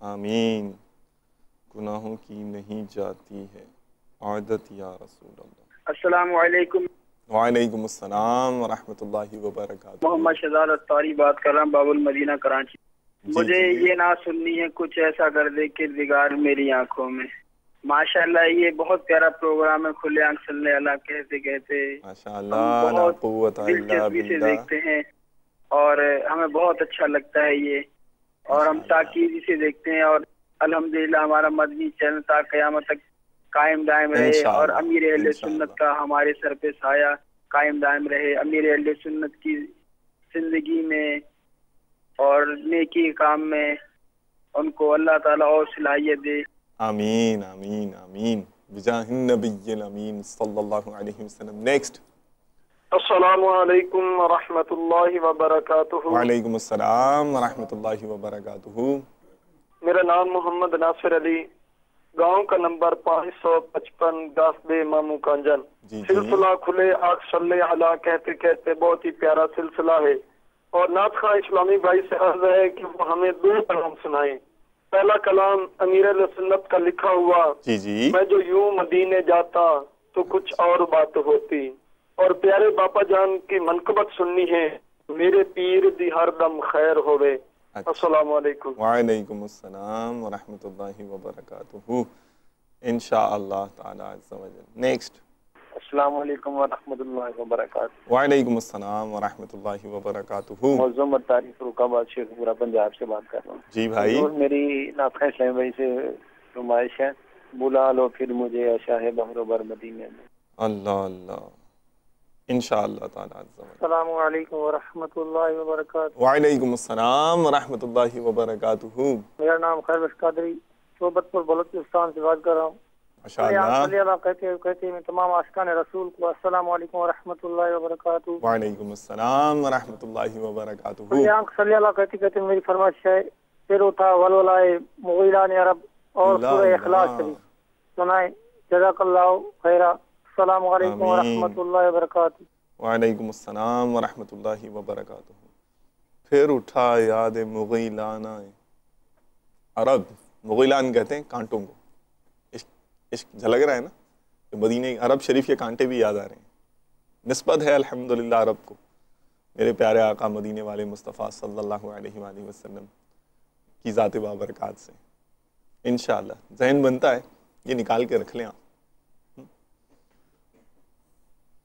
آمین. گناہوں کی نہیں جاتی ہے عادت یا رسول اللہ. السلام علیکم. وعلیکم السلام ورحمۃ اللہ وبرکاتہ. محمد شہزاد اتاری بات کر رہا ہوں, باب المدینہ کراچی. مجھے یہ نہ سننی ہے کچھ ایسا کر دے کہ دگار میری آنکھوں میں. ماشاءاللہ یہ بہت پیارا پروگرام ہے. کھلے آنکھ صلی اللہ کہتے کہتے ماشاءاللہ لا قوت الا دلچسپی سے باللہ دیکھتے ہیں اور ہمیں بہت اچھا لگتا ہے یہ, اور ہم تاکید سے دیکھتے ہیں. اور الحمدللہ ہمارا مدنی چینل تا قیامت تک قائم دائم رہے, اور امیر اہل سنت کا ہمارے سر پہ سایہ قائم دائم رہے. امیر اہل سنت کی زندگی میں اور نیکی کام میں ان کو اللہ تعالیٰ اور صلاحیت دے. آمین آمین آمین بجاہ النبی الامین صلی اللہ علیہ وسلم. نیکسٹ. السلام علیکم ورحمۃ اللہ وبرکاتہ. وعلیکم السلام ورحمۃ اللہ وبرکاتہ. میرا نام محمد ناصر علی، گاؤں کا نمبر 555 گاسبے مامو کانجن۔ سلسلہ کھلے آگ صلی علی کہتے کہتے بہت ہی پیارا سلسلہ ہے، اور نعت خواہ اسلامی بھائی سے عرض ہے کہ وہ ہمیں 2 کلام سنائیں۔ پہلا کلام امیر اہل سنت کا لکھا ہوا، میں جو یوں مدینے جاتا تو کچھ اور بات ہوتی، اور پیارے باپا جان کی منقبت سننی ہے، میرے پیر دی ہر دم خیر ہوئے۔ السلام علیکم۔ وعلیکم السلام ورحمۃ اللہ وبرکاتہ، انشاءاللہ تعالی عز و جل۔ نیکسٹ۔ السلام علیکم ورحمۃ اللہ وبرکاتہ۔ وعلیکم السلام ورحمۃ اللہ وبرکاتہ۔ معظم التاری فروخ آباد شیخ پورہ پنجاب سے بات کر رہا ہوں۔ جی بھائی، میری نعت خواہ اسلامی بھائی سے فرمائش ہے، بلا لو پھر مجھے شاہ بحر بر مدینے میں۔ اللہ اللہ، انشاءاللہ تعالی عز و جل۔ السلام علیکم ورحمۃ اللہ وبرکاتہ۔ وعلیکم السلام ورحمۃ اللہ وبرکاتہ۔ میرا نام خیر بخش قادری، صوبت پور بلوچستان سے بات کر رہا ہوں۔ ماشاءاللہ، کہتے میں تمام عاشقان رسول کو السلام علیکم ورحمۃ اللہ وبرکاتہ۔ وعلیکم السلام ورحمۃ اللہ وبرکاتہ۔ صلی اللہ کہتے کہتے میری فرمائش ہے، پیرو تھا ولولائے مغیلان عرب اور سورہ اخلاص شریف سنائیں، جزاک اللہ خیرہ۔ السلام علیکم ورحمۃ اللہ وبرکاتہ۔ وعلیکم السلام ورحمۃ اللہ وبرکاتہ۔ پھر اٹھا یاد مغیلان عرب، مغیلان کہتے ہیں کانٹوں کو، عشق جھلک رہا ہے نا، کہ مدینہ عرب شریف کے کانٹے بھی یاد آ رہے ہیں۔ نسبت ہے الحمدللہ عرب کو، میرے پیارے آقا مدینے والے مصطفیٰ صلی اللہ علیہ وآلہ وسلم کی ذات بابرکات سے۔ انشاءاللہ ذہن بنتا ہے، یہ نکال کے رکھ لیں آپ۔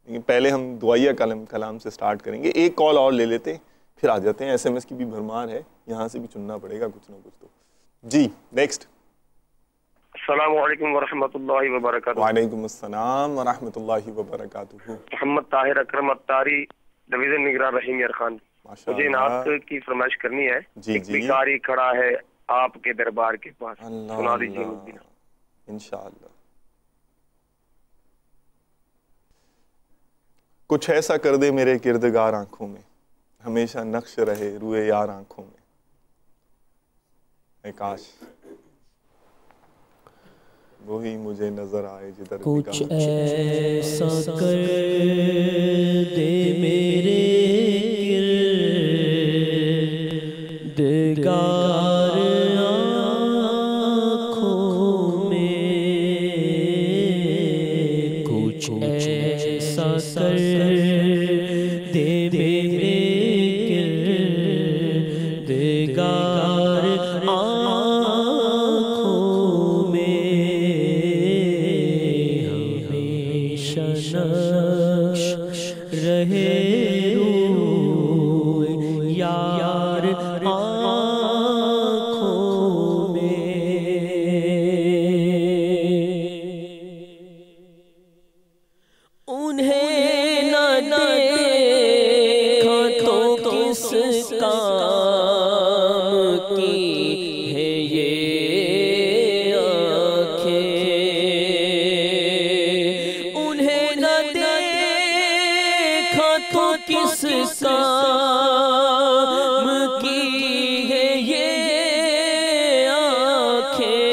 لیکن پہلے ہم دعائیہ کلام سے سٹارٹ کریں گے، ایک کال اور لے لیتے پھر آ جاتے ہیں۔ ایس ایم ایس کی بھی بھرمار ہے، یہاں سے بھی چننا پڑے گا کچھ نہ کچھ تو۔ جی نیکسٹ۔ السلام علیکم ورحمۃ اللہ وبرکاتہ۔ وعلیکم السلام ورحمۃ اللہ وبرکاتہ۔ محمد طاہر اکرم اتاری، ڈویژن نگراں رحیم یار خان۔ مجھے نعت کی فرمائش کرنی ہے۔ ایک بھکاری کھڑا ہے آپ کے دربار کے پاس، سنا دیجیے مدینہ۔ انشاءاللہ۔ کچھ ایسا کر دے میرے کردگار آنکھوں میں، ہمیشہ نقش رہے روئے یار آنکھوں میں۔ اے کاش وہی مجھے نظر آئے جدھر کچھ ایسا کر دے میرے کردگار آنکھوں میں، کچھ ایسا کر دے میرے کردگار آنکھوں میں، ہمیشہ نقش رہے روئے یار آنکھوں میں۔ انہیں نہ دیکھا تو کس کام کی ہے یہ آنکھیں، انہیں نہ دیکھا تو کس کام کی ہے یہ آنکھیں،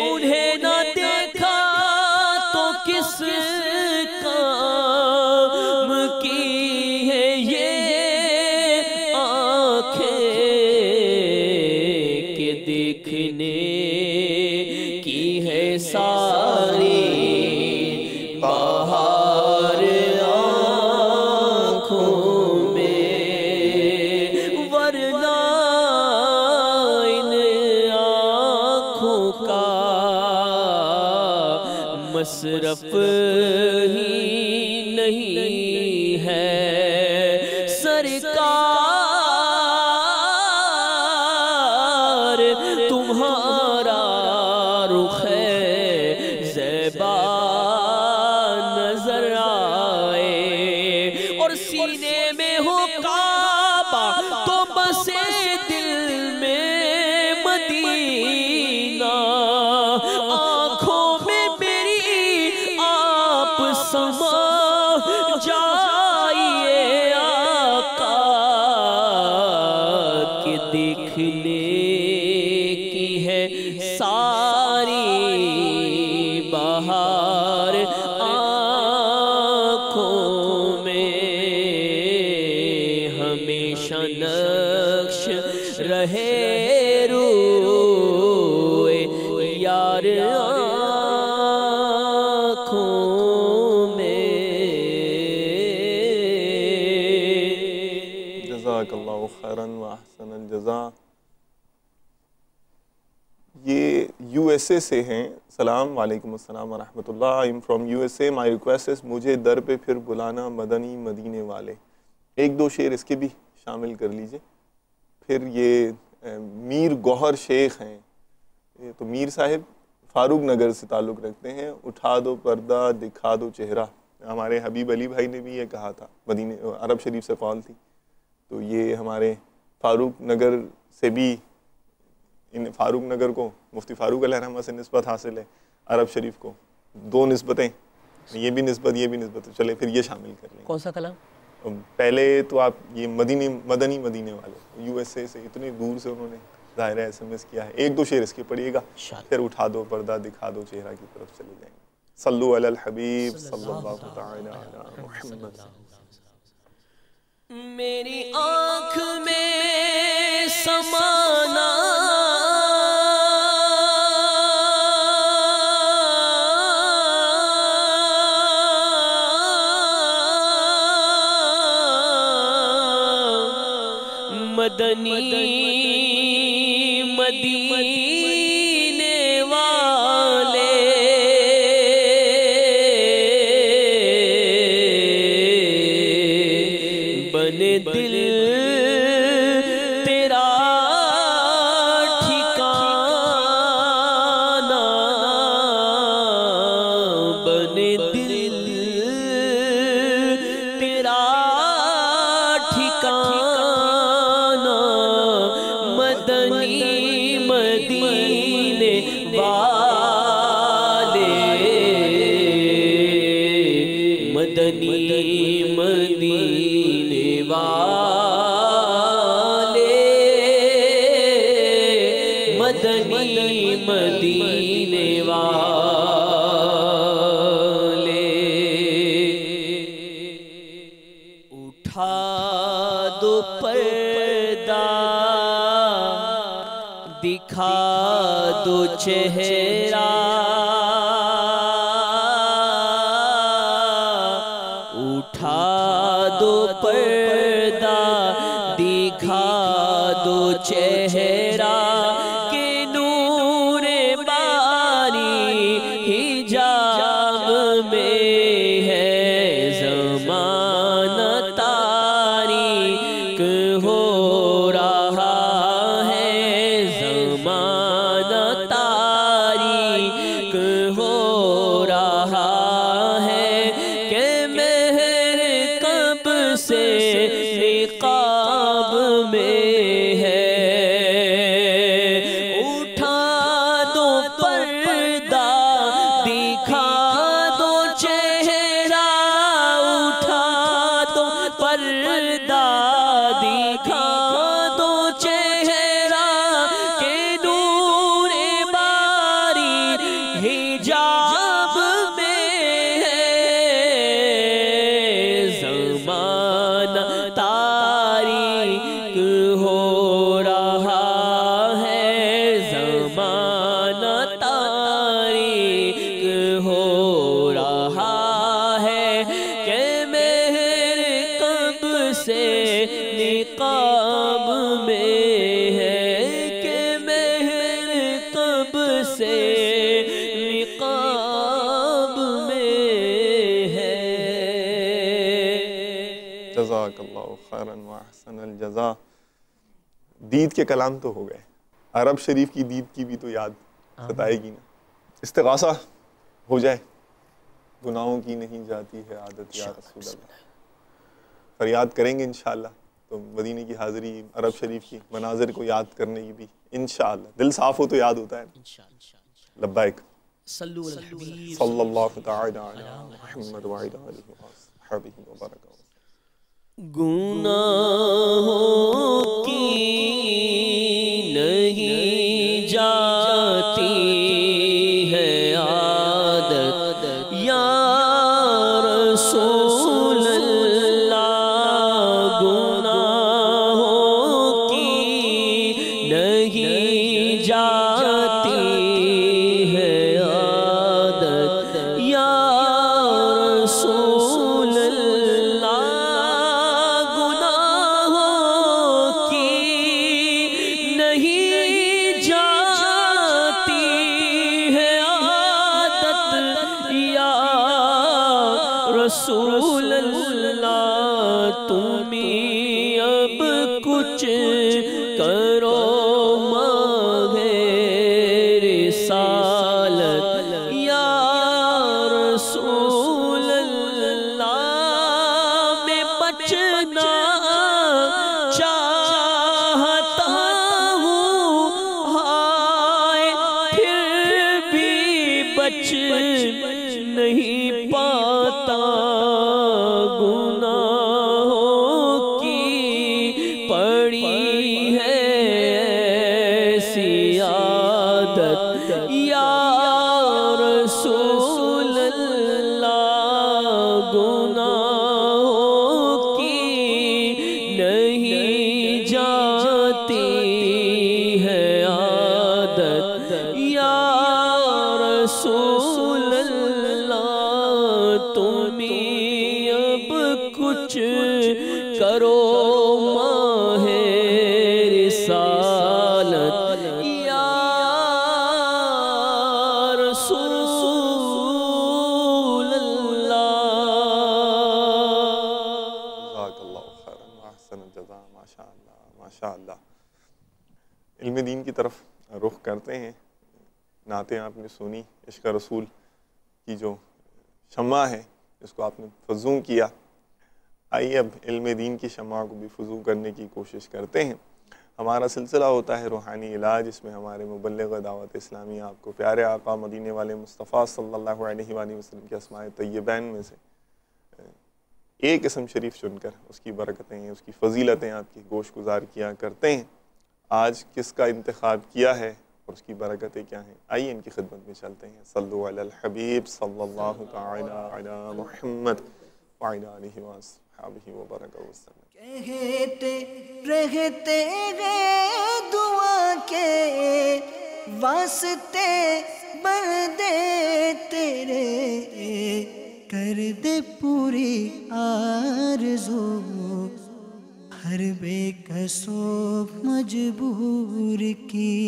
انہیں نہ دیکھا تو کس کام کی ہے یہ آنکھیں، کہ دیکھنے کی ہے ساری بہار آنکھوں میں، ورنہ ان آنکھوں کا مصرف ہی نہیں ہے۔ سرکار تمہارا رخ زیبا نظر آئے، اور سینے میں ہو کعبہ تو بسے دل میں مدینہ، آنکھوں میں میری آپ سما جائیے آقا، کہ دیکھنے ہمیشہ نقش رہے روئے یار آنکھوں میں. جزاک اللہ خیراً و احسن الجزاء. یہ یو ایس اے سے ہیں. سلام وعلیکم السلام ورحمۃ اللہ. I am from U S A. My request is مجھے در پہ پھر بلانا مدنی مدینے والے. ایک دو شعر اس کے بھی شامل کر لیجئے. پھر یہ میر گوہر شیخ ہیں. تو میر صاحب فاروق نگر سے تعلق رکھتے ہیں. اٹھا دو پردہ دکھا دو چہرہ. ہمارے حبیب علی بھائی نے بھی یہ کہا تھا. مدینے عرب شریف سے قول تھی. تو یہ ہمارے فاروق نگر سے بھی فاروق نگر کو مفتی فاروق علیہ رحمہ سے نسبت حاصل ہے. عرب شریف کو دو نسبتیں, یہ بھی نسبت یہ بھی نسبت. چلے پھر یہ شامل کر لیں. کون سا کلام؟ پہلے تو آپ یہ مدنی مدینے والے یو ایس اے سے اتنے دور سے انہوں نے ظاہر ہے SMS کیا ہے. ایک دو شعر اس کے پڑھیے گا, پھر اٹھا دو پردہ دکھا دو چہرہ کی طرف چلے جائیں گے. صلو علی الحبیب صلی اللہ تعالی علی محمد. میری آنکھ میں سمانا مدنی مدینے والے بنے دل تیرا ٹھکانہ بنے دل تیرا ٹھکانہ مدنی مدینے والے مدنی مدینے والے مدنی مدینے والے. اٹھا دو پردہ دکھا دو چہرہ اٹھا دو پردہ دکھا دو چہرہ کہ نور باری حجاب میں ہے زمانہ تاریک ہو رہا ہے زمانہ تاریک ہو رہا ہے کہ مہر کب سے نقاب میں ہے. اٹھا دو پردہ دکھا دو چہرہ اٹھا دو پردہ دکھا دو چہرہ کہ نور باری حجاب میں ہے زمانہ تاریک ہو رہا ہے زمانہ تاریک ہو رہا ہے کہ مہر کب سے نقاب میں ہے کہ مہر کب سے نقاب میں ہے. جزاک اللہ خیراً و احسن الجزاء. دید کے کلام تو ہو گئے. عرب شریف کی دید کی بھی تو یاد ستائے گی نا. استغاثہ ہو جائے. گناہوں کی نہیں جاتی ہے عادت یا رسول اللہ. فریاد کریں گے انشاءاللہ. تو مدینے کی حاضری عرب شریف کی مناظر کو یاد کرنے کی بھی انشاءاللہ. دل صاف ہو تو یاد ہوتا ہے. لبیک. صلو علی الحبیب صلی اللہ تعالی علی محمد وعلی آلہ وصحبہ وبارک. گناہوں کی نہیں جاتی ہے عادت یا رسول اللہ. گناہ تم ہی اب کچھ کرو ماہ رسالت یا رسول اللہ میں بچنا چاہتا ہوں ہائے پھر بھی بچ نہیں پاتا گناہوں کی پڑی ہے ایسی عادت یا رسول اللہ گناہوں کی نہیں جاتی ہے عادت یا رسول اللہ تم ہی اب کچھ کرو ماہ رسالت یا رسول اللہ. جزاک اللہ خیرا احسن الجزاء. ماشاء اللہ ماشاء اللہ. علم دین کی طرف رخ کرتے ہیں. نعتیں آپ نے سنی، عشق رسول کی جو شمع ہے اس کو آپ نے فزوں کیا. آئیے اب علم دین کی شمع کو بھی فزوں کرنے کی کوشش کرتے ہیں. ہمارا سلسلہ ہوتا ہے روحانی علاج، اس میں ہمارے مبلغ دعوت اسلامی آپ کو پیارے آقا مدینے والے مصطفیٰ صلی اللہ علیہ وآلہ وسلم کے اسماء طیبین میں سے ایک اسم شریف چن کر اس کی برکتیں، اس کی فضیلتیں آپ کی گوش گزار کیا کرتے ہیں. آج کس کا انتخاب کیا ہے اور اس کی برکتیں کیا ہیں، آئیے ان کی خدمت میں چلتے ہیں. صلو علی الحبیب صلی اللہ تعالی علی محمد وعلی آلہ وصحبہ وبارک وسلم. کہتے رہتے گئے دعا کے واسطے بندے تیرے، کر دے پوری آرزو ہر بے کسو مجبور کی.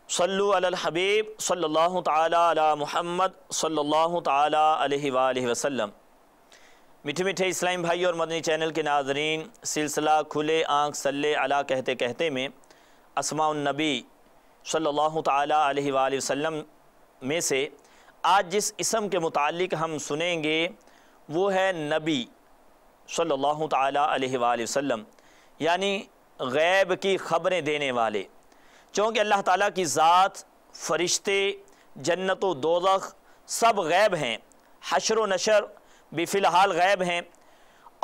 صلو علی الحبیب صلی اللہ تعالی علی محمد صلی اللہ تعالی علیہ وآلہ وسلم. میٹھے میٹھے اسلام بھائی اور مدنی چینل کے ناظرین، سلسلہ کھلے آنکھ صلی علی کہتے کہتے میں اسماء النبی صلی اللہ تعالی علیہ وآلہ وسلم میں سے آج جس اسم کے متعلق ہم سنیں گے وہ ہے نبی صلی اللہ تعالی علیہ وآلہ وسلم، یعنی غیب کی خبریں دینے والے. چونکہ اللہ تعالیٰ کی ذات، فرشتے، جنت و دوزخ سب غیب ہیں، حشر و نشر بھی فی الحال غیب ہیں،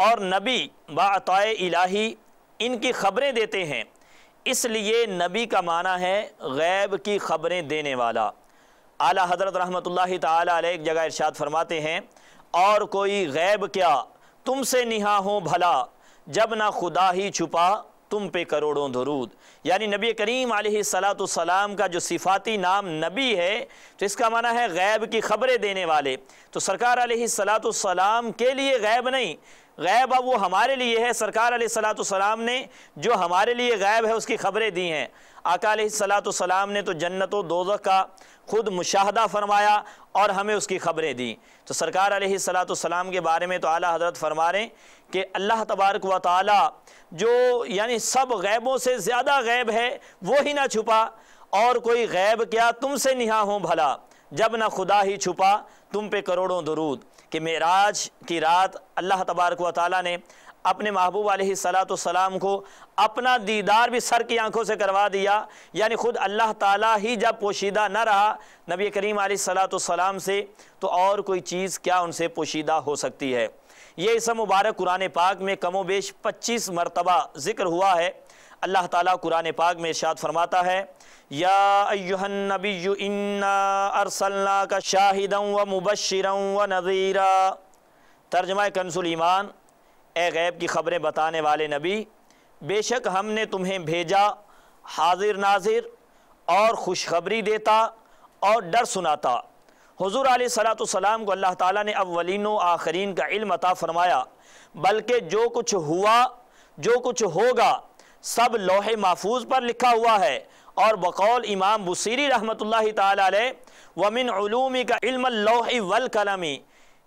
اور نبی بعطائے الہی ان کی خبریں دیتے ہیں. اس لیے نبی کا معنی ہے غیب کی خبریں دینے والا. اعلیٰ حضرت رحمۃ اللہ تعالی علیہ ایک جگہ ارشاد فرماتے ہیں، اور کوئی غیب کیا تم سے نہا ہو بھلا، جب نہ خدا ہی چھپا تم پہ کروڑوں درود. یعنی نبی کریم علیہ السلام کا جو صفاتی نام نبی ہے تو اس کا معنی ہے غیب کی خبریں دینے والے. تو سرکار علیہ السلام کے لیے غیب نہیں، غیب اب وہ ہمارے لیے ہے. سرکار علیہ السلام نے جو ہمارے لیے غیب ہے اس کی خبریں دی ہیں. آقا علیہ السلام نے تو جنت و دوزخ کا خود مشاہدہ فرمایا اور ہمیں اس کی خبریں دی. تو سرکار علیہ السلام کے بارے میں تو اعلیٰ حضرت فرما رہے ہیں کہ اللہ تبارک و تعالی جو یعنی سب غیبوں سے زیادہ غیب ہے وہی نہ چھپا، اور کوئی غیب کیا تم سے نہا ہو بھلا، جب نہ خدا ہی چھپا تم پہ کروڑوں درود. کہ معراج کی رات اللہ تبارک و تعالی نے اپنے محبوب علیہ السلام کو اپنا دیدار بھی سر کی آنکھوں سے کروا دیا. یعنی خود اللہ تعالیٰ ہی جب پوشیدہ نہ رہا نبی کریم علیہ السلام سے تو اور کوئی چیز کیا ان سے پوشیدہ ہو سکتی ہے. یہ اسم مبارک قرآن پاک میں کم و بیش 25 مرتبہ ذکر ہوا ہے. اللہ تعالیٰ قرآن پاک میں ارشاد فرماتا ہے، یا ایہا النبی انا ارسلناک شاہدا و مبشرا و نذیرا. ترجمہ کنز الایمان، اے غیب کی خبریں بتانے والے نبی، بے شک ہم نے تمہیں بھیجا حاضر ناظر اور خوشخبری دیتا اور ڈر سناتا. حضور علیہ السلام کو اللہ تعالیٰ نے اولین و آخرین کا علم عطا فرمایا، بلکہ جو کچھ ہوا جو کچھ ہوگا سب لوح محفوظ پر لکھا ہوا ہے. اور بقول امام بصیری رحمۃ اللہ تعالی علیہ ومن علومک علم اللوح والقلم،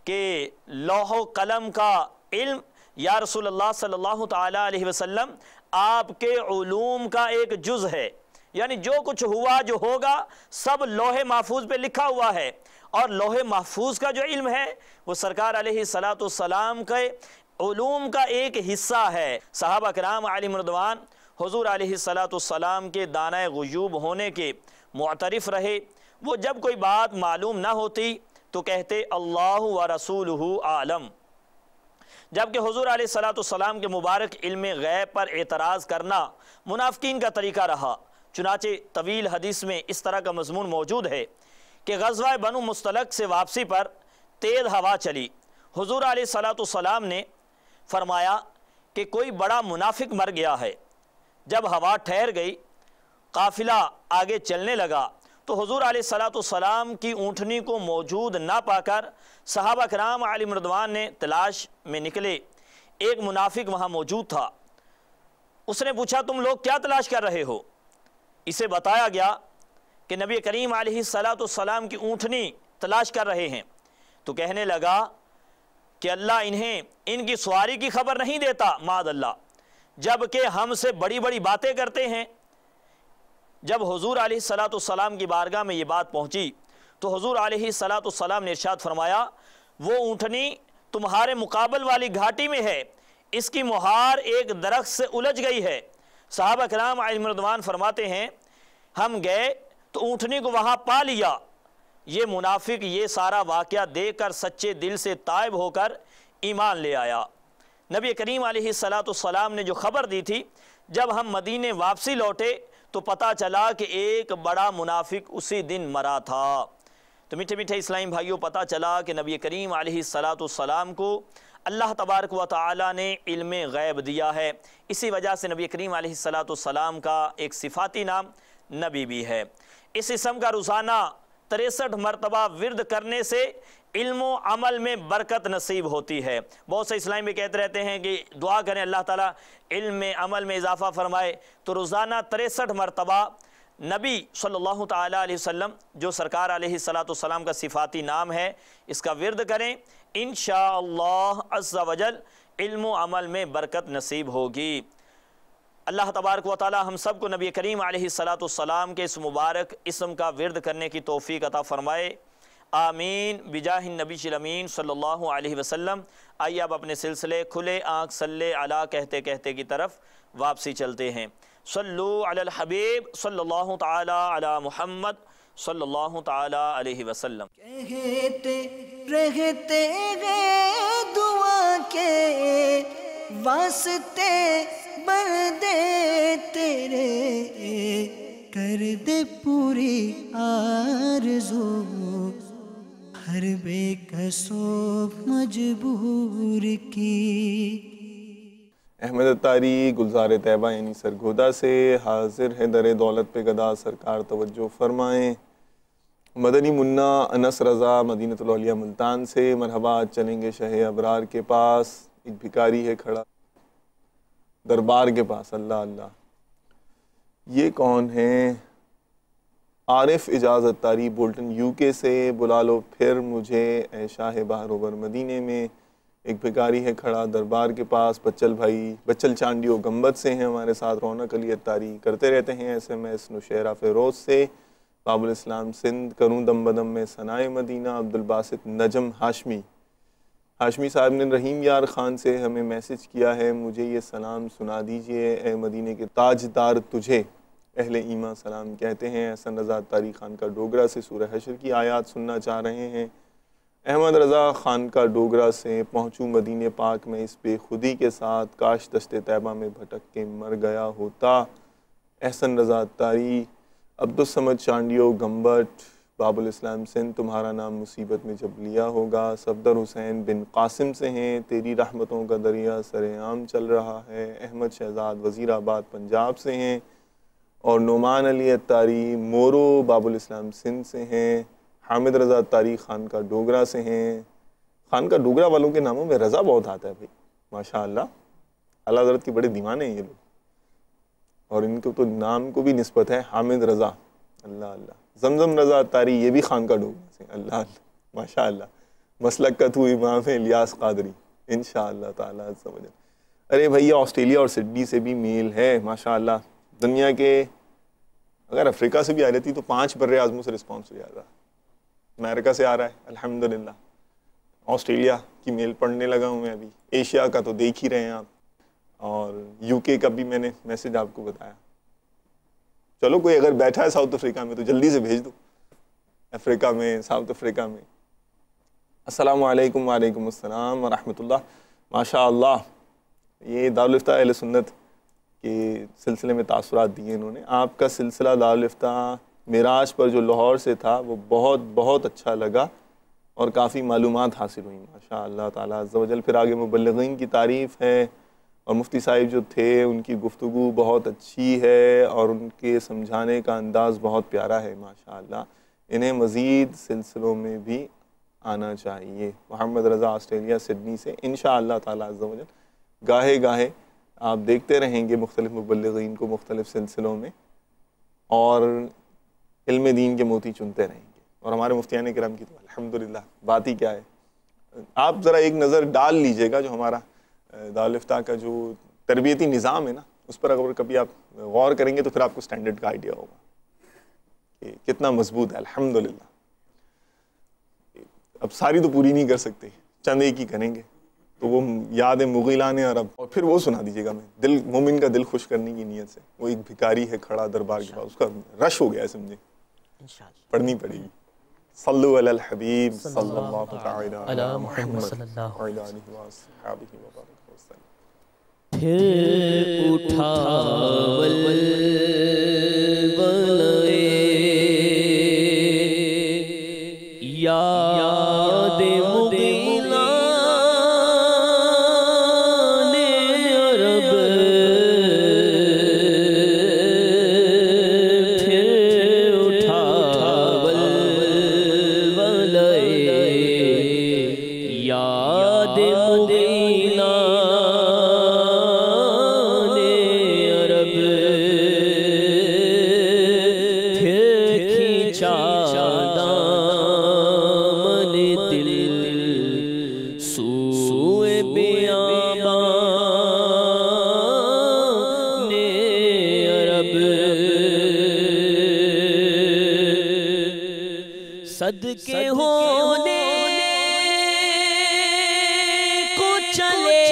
کہ لوح و قلم کا علم یا رسول اللہ صلی اللہ تعالیٰ علیہ وسلم آپ کے علوم کا ایک جز ہے، یعنی جو کچھ ہوا جو ہوگا سب لوح محفوظ پہ لکھا ہوا ہے، اور لوح محفوظ کا جو علم ہے وہ سرکار علیہ السلام کے علوم کا ایک حصہ ہے۔ صحابہ کرام علیہم رضوان حضور علیہ السلام کے دانۂ غیوب ہونے کے معترف رہے۔ وہ جب کوئی بات معلوم نہ ہوتی تو کہتے اللہ و رسولہ عالم، جبکہ حضور علیہ السلام کے مبارک علم غیب پر اعتراض کرنا منافقین کا طریقہ رہا۔ چنانچہ طویل حدیث میں اس طرح کا مضمون موجود ہے کہ غزوہ بنو مستلق سے واپسی پر تیز ہوا چلی۔ حضور علیہ السلام نے فرمایا کہ کوئی بڑا منافق مر گیا ہے۔ جب ہوا ٹھہر گئی، قافلہ آگے چلنے لگا، تو حضور علیہ السلام کی اونٹنی کو موجود نہ پا کر صحابہ کرام علیہم رضوان نے تلاش میں نکلے۔ ایک منافق وہاں موجود تھا۔ اس نے پوچھا تم لوگ کیا تلاش کر رہے ہو؟ اسے بتایا گیا کہ نبی کریم علیہ السلام کی اونٹنی تلاش کر رہے ہیں۔ تو کہنے لگا کہ اللہ انہیں ان کی سواری کی خبر نہیں دیتا معاذ اللہ، جبکہ ہم سے بڑی بڑی باتیں کرتے ہیں۔ جب حضور علیہ السلام کی بارگاہ میں یہ بات پہنچی تو حضور علیہ السلام نے ارشاد فرمایا وہ اونٹنی تمہارے مقابل والی گھاٹی میں ہے، اس کی مہار ایک درخت سے الجھ گئی ہے۔ صحابہ کرام علیہم رضوان فرماتے ہیں ہم گئے تو اونٹنی کو وہاں پا لیا۔ یہ منافق یہ سارا واقعہ دیکھ کر سچے دل سے تائب ہو کر ایمان لے آیا۔ نبی کریم علیہ السلام نے جو خبر دی تھی، جب ہم مدینے واپسی لوٹے تو پتہ چلا کہ ایک بڑا منافق اسی دن مرا تھا۔ تو میٹھے میٹھے اسلامی بھائیوں، پتہ چلا کہ نبی کریم علیہ السلام کو اللہ تبارک و تعالی نے علم غیب دیا ہے۔ اسی وجہ سے نبی کریم علیہ السلام کا ایک صفاتی نام نبی بھی ہے۔ اس اسم کا روزانہ 63 مرتبہ ورد کرنے سے علم و عمل میں برکت نصیب ہوتی ہے۔ بہت سے اسلامی میں کہتے رہتے ہیں کہ دعا کریں اللہ تعالیٰ علم میں عمل میں اضافہ فرمائے، تو روزانہ 63 مرتبہ نبی صلی اللہ تعالیٰ علیہ وسلم جو سرکار علیہ السلام کا صفاتی نام ہے اس کا ورد کریں، انشاءاللہ عز و جل علم و عمل میں برکت نصیب ہوگی۔ اللہ تبارک و تعالی ہم سب کو نبی کریم علیہ السلام کے اس مبارک اسم کا ورد کرنے کی توفیق عطا فرمائے، آمین بجاہ النبی الامین صلی اللہ علیہ وسلم۔ آئیے اب اپنے سلسلے کھلے آنکھ صلی علی کہتے کہتے کی طرف واپسی چلتے ہیں۔ صلو علی الحبیب صلی اللہ تعالی علی محمد صلی اللہ تعالی علیہ وسلم۔ کہتے رہتے گئے دعا کے واسطے بردے تیرے، کر دے پوری آرزو ہر بے کسو مجبور کی۔ احمد اتاری گلزار طیبہ یعنی سرگودا سے حاضر ہے در دولت پہ گدا، سرکار توجہ فرمائیں۔ مدنی منا انس رضا مدینۃ الاولیاء ملتان سے، مرحبا چلیں گے شہ ابرار کے پاس، ایک بھکاری ہے کھڑا دربار کے پاس۔ اللہ اللہ، یہ کون ہیں؟ عارف اجاز اتاری بولٹن یو کے سے، بلا لو پھر مجھے اے شاہ بحر اوبر مدینے میں۔ ایک بھکاری ہے کھڑا دربار کے پاس، بچل بھائی بچل چانڈیو گمبت سے ہیں ہمارے ساتھ، رونق علی اتاری کرتے رہتے ہیں ایس ایم ایس نشیرہ فیروز سے، باب الاسلام سندھ کروں دم بدم میں ثنائے مدینہ، عبدالباسط نجم ہاشمی صاحب نے رحیم یار خان سے ہمیں میسج کیا ہے، مجھے یہ سلام سنا دیجئے اے مدینے کے تاجدار تجھے اہل ایمان سلام کہتے ہیں۔ احسن رضا اتاری خان کا ڈوگرہ سے سورہ حشر کی آیات سننا چاہ رہے ہیں۔ احمد رضا خان کا ڈوگرہ سے، پہنچوں مدینہ پاک میں اس بے خودی کے ساتھ، کاش دشت طیبہ میں بھٹک کے مر گیا ہوتا۔ احسن رضا اتاری، عبدالصمد چانڈیو گمبٹ، باب الاسلام سندھ، تمہارا نام مصیبت میں جب لیا ہوگا۔ صفدر حسین بن قاسم سے ہیں، تیری رحمتوں کا دریا سرعام چل رہا ہے۔ احمد شہزاد وزیر آباد پنجاب سے ہیں، اور نعمان علی اتاری مورو باب الاسلام سندھ سے ہیں۔ حامد رضا اتاری خان کا ڈوگرہ سے ہیں۔ خان کا ڈوگرہ والوں کے ناموں میں رضا بہت آتا ہے بھائی، ماشاءاللہ، اعلیٰ حضرت کی بڑے دیوانے ہیں یہ لوگ، اور ان کو تو نام کو بھی نسبت ہے حامد رضا۔ اللہ اللہ، زمزم رضا اتاری یہ بھی خان کا ڈوگرہ سے، اللہ اللہ ماشاءاللہ، مسلک کا تو امام ہے الیاس قادری، انشاءاللہ تعالی عز و جل۔ ارے بھیا آسٹریلیا اور سڈنی سے بھی میل ہے ماشاءاللہ، دنیا کے اگر افریقہ سے بھی آ رہی تھی تو 5 بر اعظموں سے رسپانس ہو جاتا، امریکہ سے آ رہا ہے الحمدللہ، آسٹریلیا کی میل پڑھنے لگا ہوں میں ابھی، ایشیا کا تو دیکھ ہی رہے ہیں آپ، اور یو کے کا بھی میں نے میسج آپ کو بتایا۔ چلو کوئی اگر بیٹھا ہے ساؤتھ افریقہ میں تو جلدی سے بھیج دو، افریقہ میں، ساؤتھ افریقہ میں۔ السلام علیکم، وعلیکم السلام ورحمۃ اللہ۔ ماشاء اللہ، یہ دارالفتہ اہل سنت کے سلسلے میں تاثرات دیے انہوں نے۔ آپ کا سلسلہ دارالفتہ معراج پر جو لاہور سے تھا وہ بہت بہت اچھا لگا اور کافی معلومات حاصل ہوئیں ماشاء اللہ تعالیٰ عز و جل۔ پھر آگے مبلغین کی تعریف ہے، اور مفتی صاحب جو تھے ان کی گفتگو بہت اچھی ہے اور ان کے سمجھانے کا انداز بہت پیارا ہے ماشاء اللہ، انہیں مزید سلسلوں میں بھی آنا چاہیے۔ محمد رضا آسٹریلیا سڈنی سے، انشاءاللہ تعالیٰ عز و جل گاہے گاہے آپ دیکھتے رہیں گے مختلف مبلغین کو مختلف سلسلوں میں، اور علم دین کے موتی چنتے رہیں گے، اور ہمارے مفتیان کرام کی تو الحمدللہ بات ہی کیا ہے۔ آپ ذرا ایک نظر ڈال لیجئے گا جو ہمارا دارالفتہ کا جو تربیتی نظام ہے نا، اس پر اگر کبھی آپ غور کریں گے تو پھر آپ کو سٹینڈرڈ کا آئیڈیا ہوگا کہ کتنا مضبوط ہے الحمدللہ۔ اب ساری تو پوری نہیں کر سکتے، چند ایک ہی کریں گے، تو وہ یاد مغیلان عرب، اور پھر وہ سنا دیجیے گا میں، دل مومن کا دل خوش کرنے کی نیت سے۔ وہ ایک بھکاری ہے کھڑا دربار کے پاس، اس کا رش ہو گیا ہے سمجھے، پڑھنی پڑے گی۔ صلو علی الحبیب صلی اللہ تعالی علی محمد وعلی آلہ وصحبہ وبارک وسلم۔ پھر اٹھا یاد مغیلان عرب، پھر اٹھا یاد مغیلان عرب، پھر کھینچا صدقے ہونے کو چلے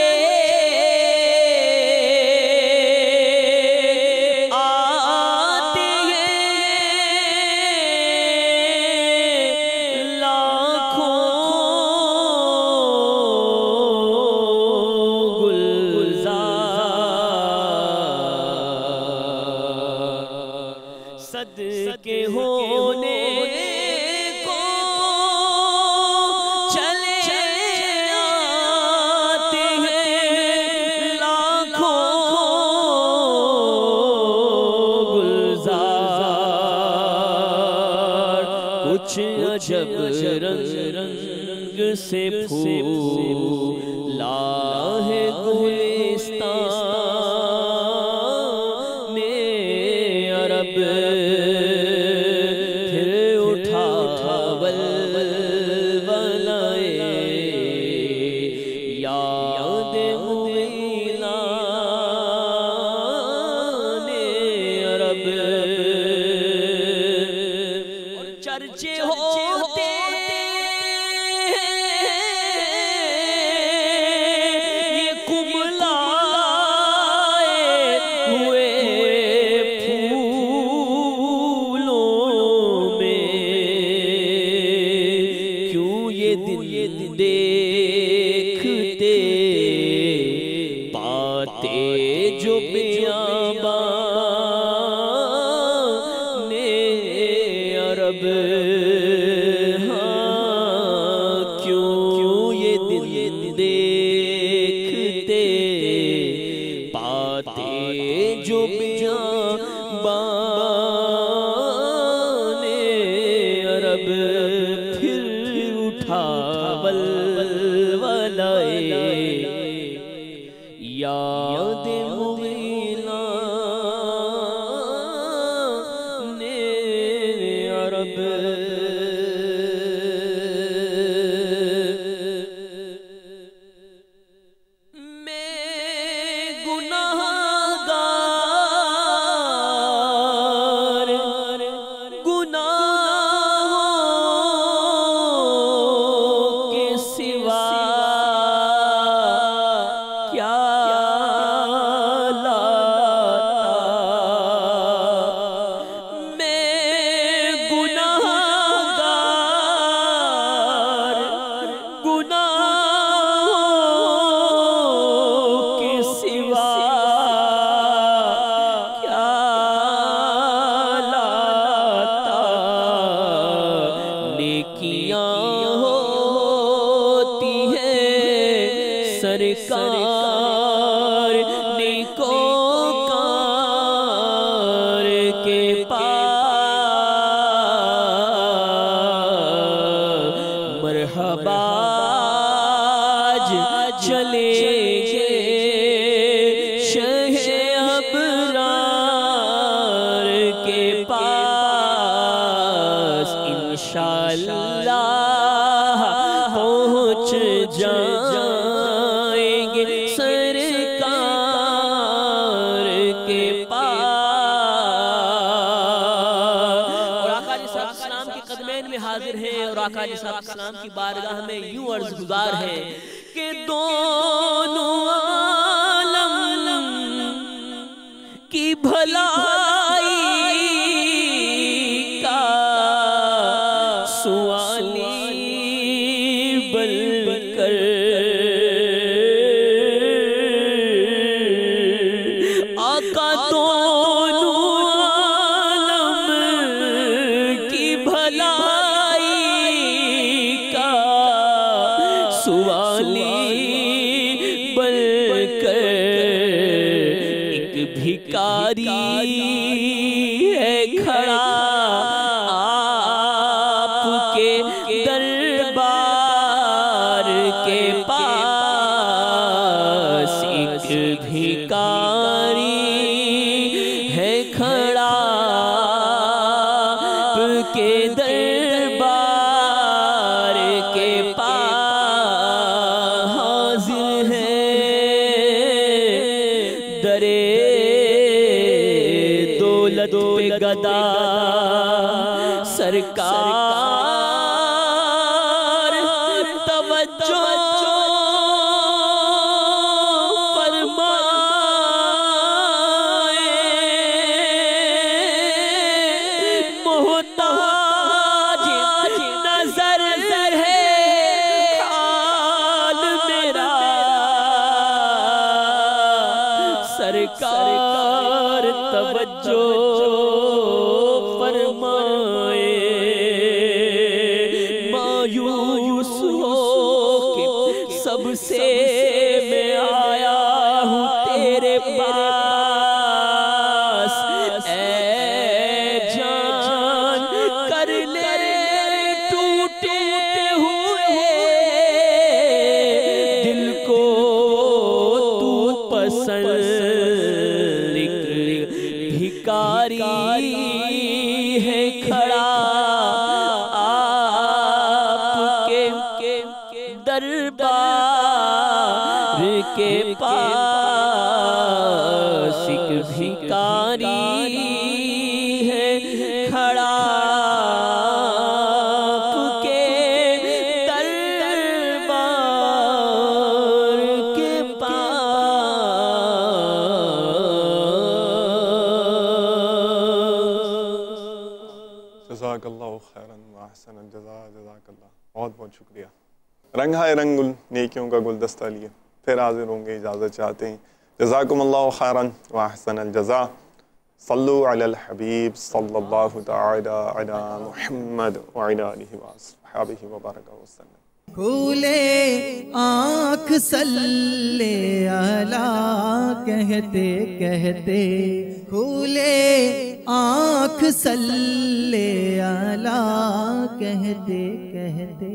آتے ہیں لاکھوں گلزار، صدقے ہونے عجب رنگ سے پھولا ہے گلستان عرب، پھر اٹھا ولولائے یاد مغیلان عرب، اور چرچے ہوتے دیکھتے پاتے جو بیابان عرب، ہاں کیوں یہ دن دیکھتے پاتے جو بیابان عرب، پھر اٹھا ولولائے یاد مغیلان عرب، انشاءاللہ پہنچ جائیں گے سرکار کے پاس۔ اور آقا علیہ السلام کے قدمین میں حاضر ہیں اور آقا علیہ السلام کی بارگاہ میں یوں عرض گزار ہیں کہ دونوں عالم کی بھلائی کا سوالی بن کر آقا دونوں عالم کی بھلائی کا سوالی بن کر ایک بھکاری ہے کھڑا آپ کے دربار کے پاس، ایک بھکاری ہے کھڑا آپ کے دربار کے پاس، حاضر ہے درے دولت پہ گدا سرکار توجہ فرمائے، محتاج نظر ہے حال میرا، سرکار توجہ فرمائے، مایوس ہو کے سب سے میں آیا ہوں تیرے پاس، اے جان کر لے ٹوٹے ہوئے دل کو تو پسند، بھکاری ہے کھڑا آپ کے دربار کے پاس، ایک بھکاری ہے کھڑا آپ کے دربار کے پاس۔ جزاک اللہ خیراً واحسن الجزا، جزاک اللہ، بہت بہت شکریہ۔ رنگ ہے رنگ نیکیوں کا گلدستہ لیے پھر حاضر ہوں گے، اجازت چاہتے ہیں۔ جزاکم اللہ خیراً واحسن الجزا۔ صلو علی الحبیب صلی اللہ تعالی علی محمد وعلی آلہ وصحبہ وبارک وسلم۔ کھولے آنکھ صلی علی کہتے کہتے، کھولے آنکھ صلی علی کہتے کہتے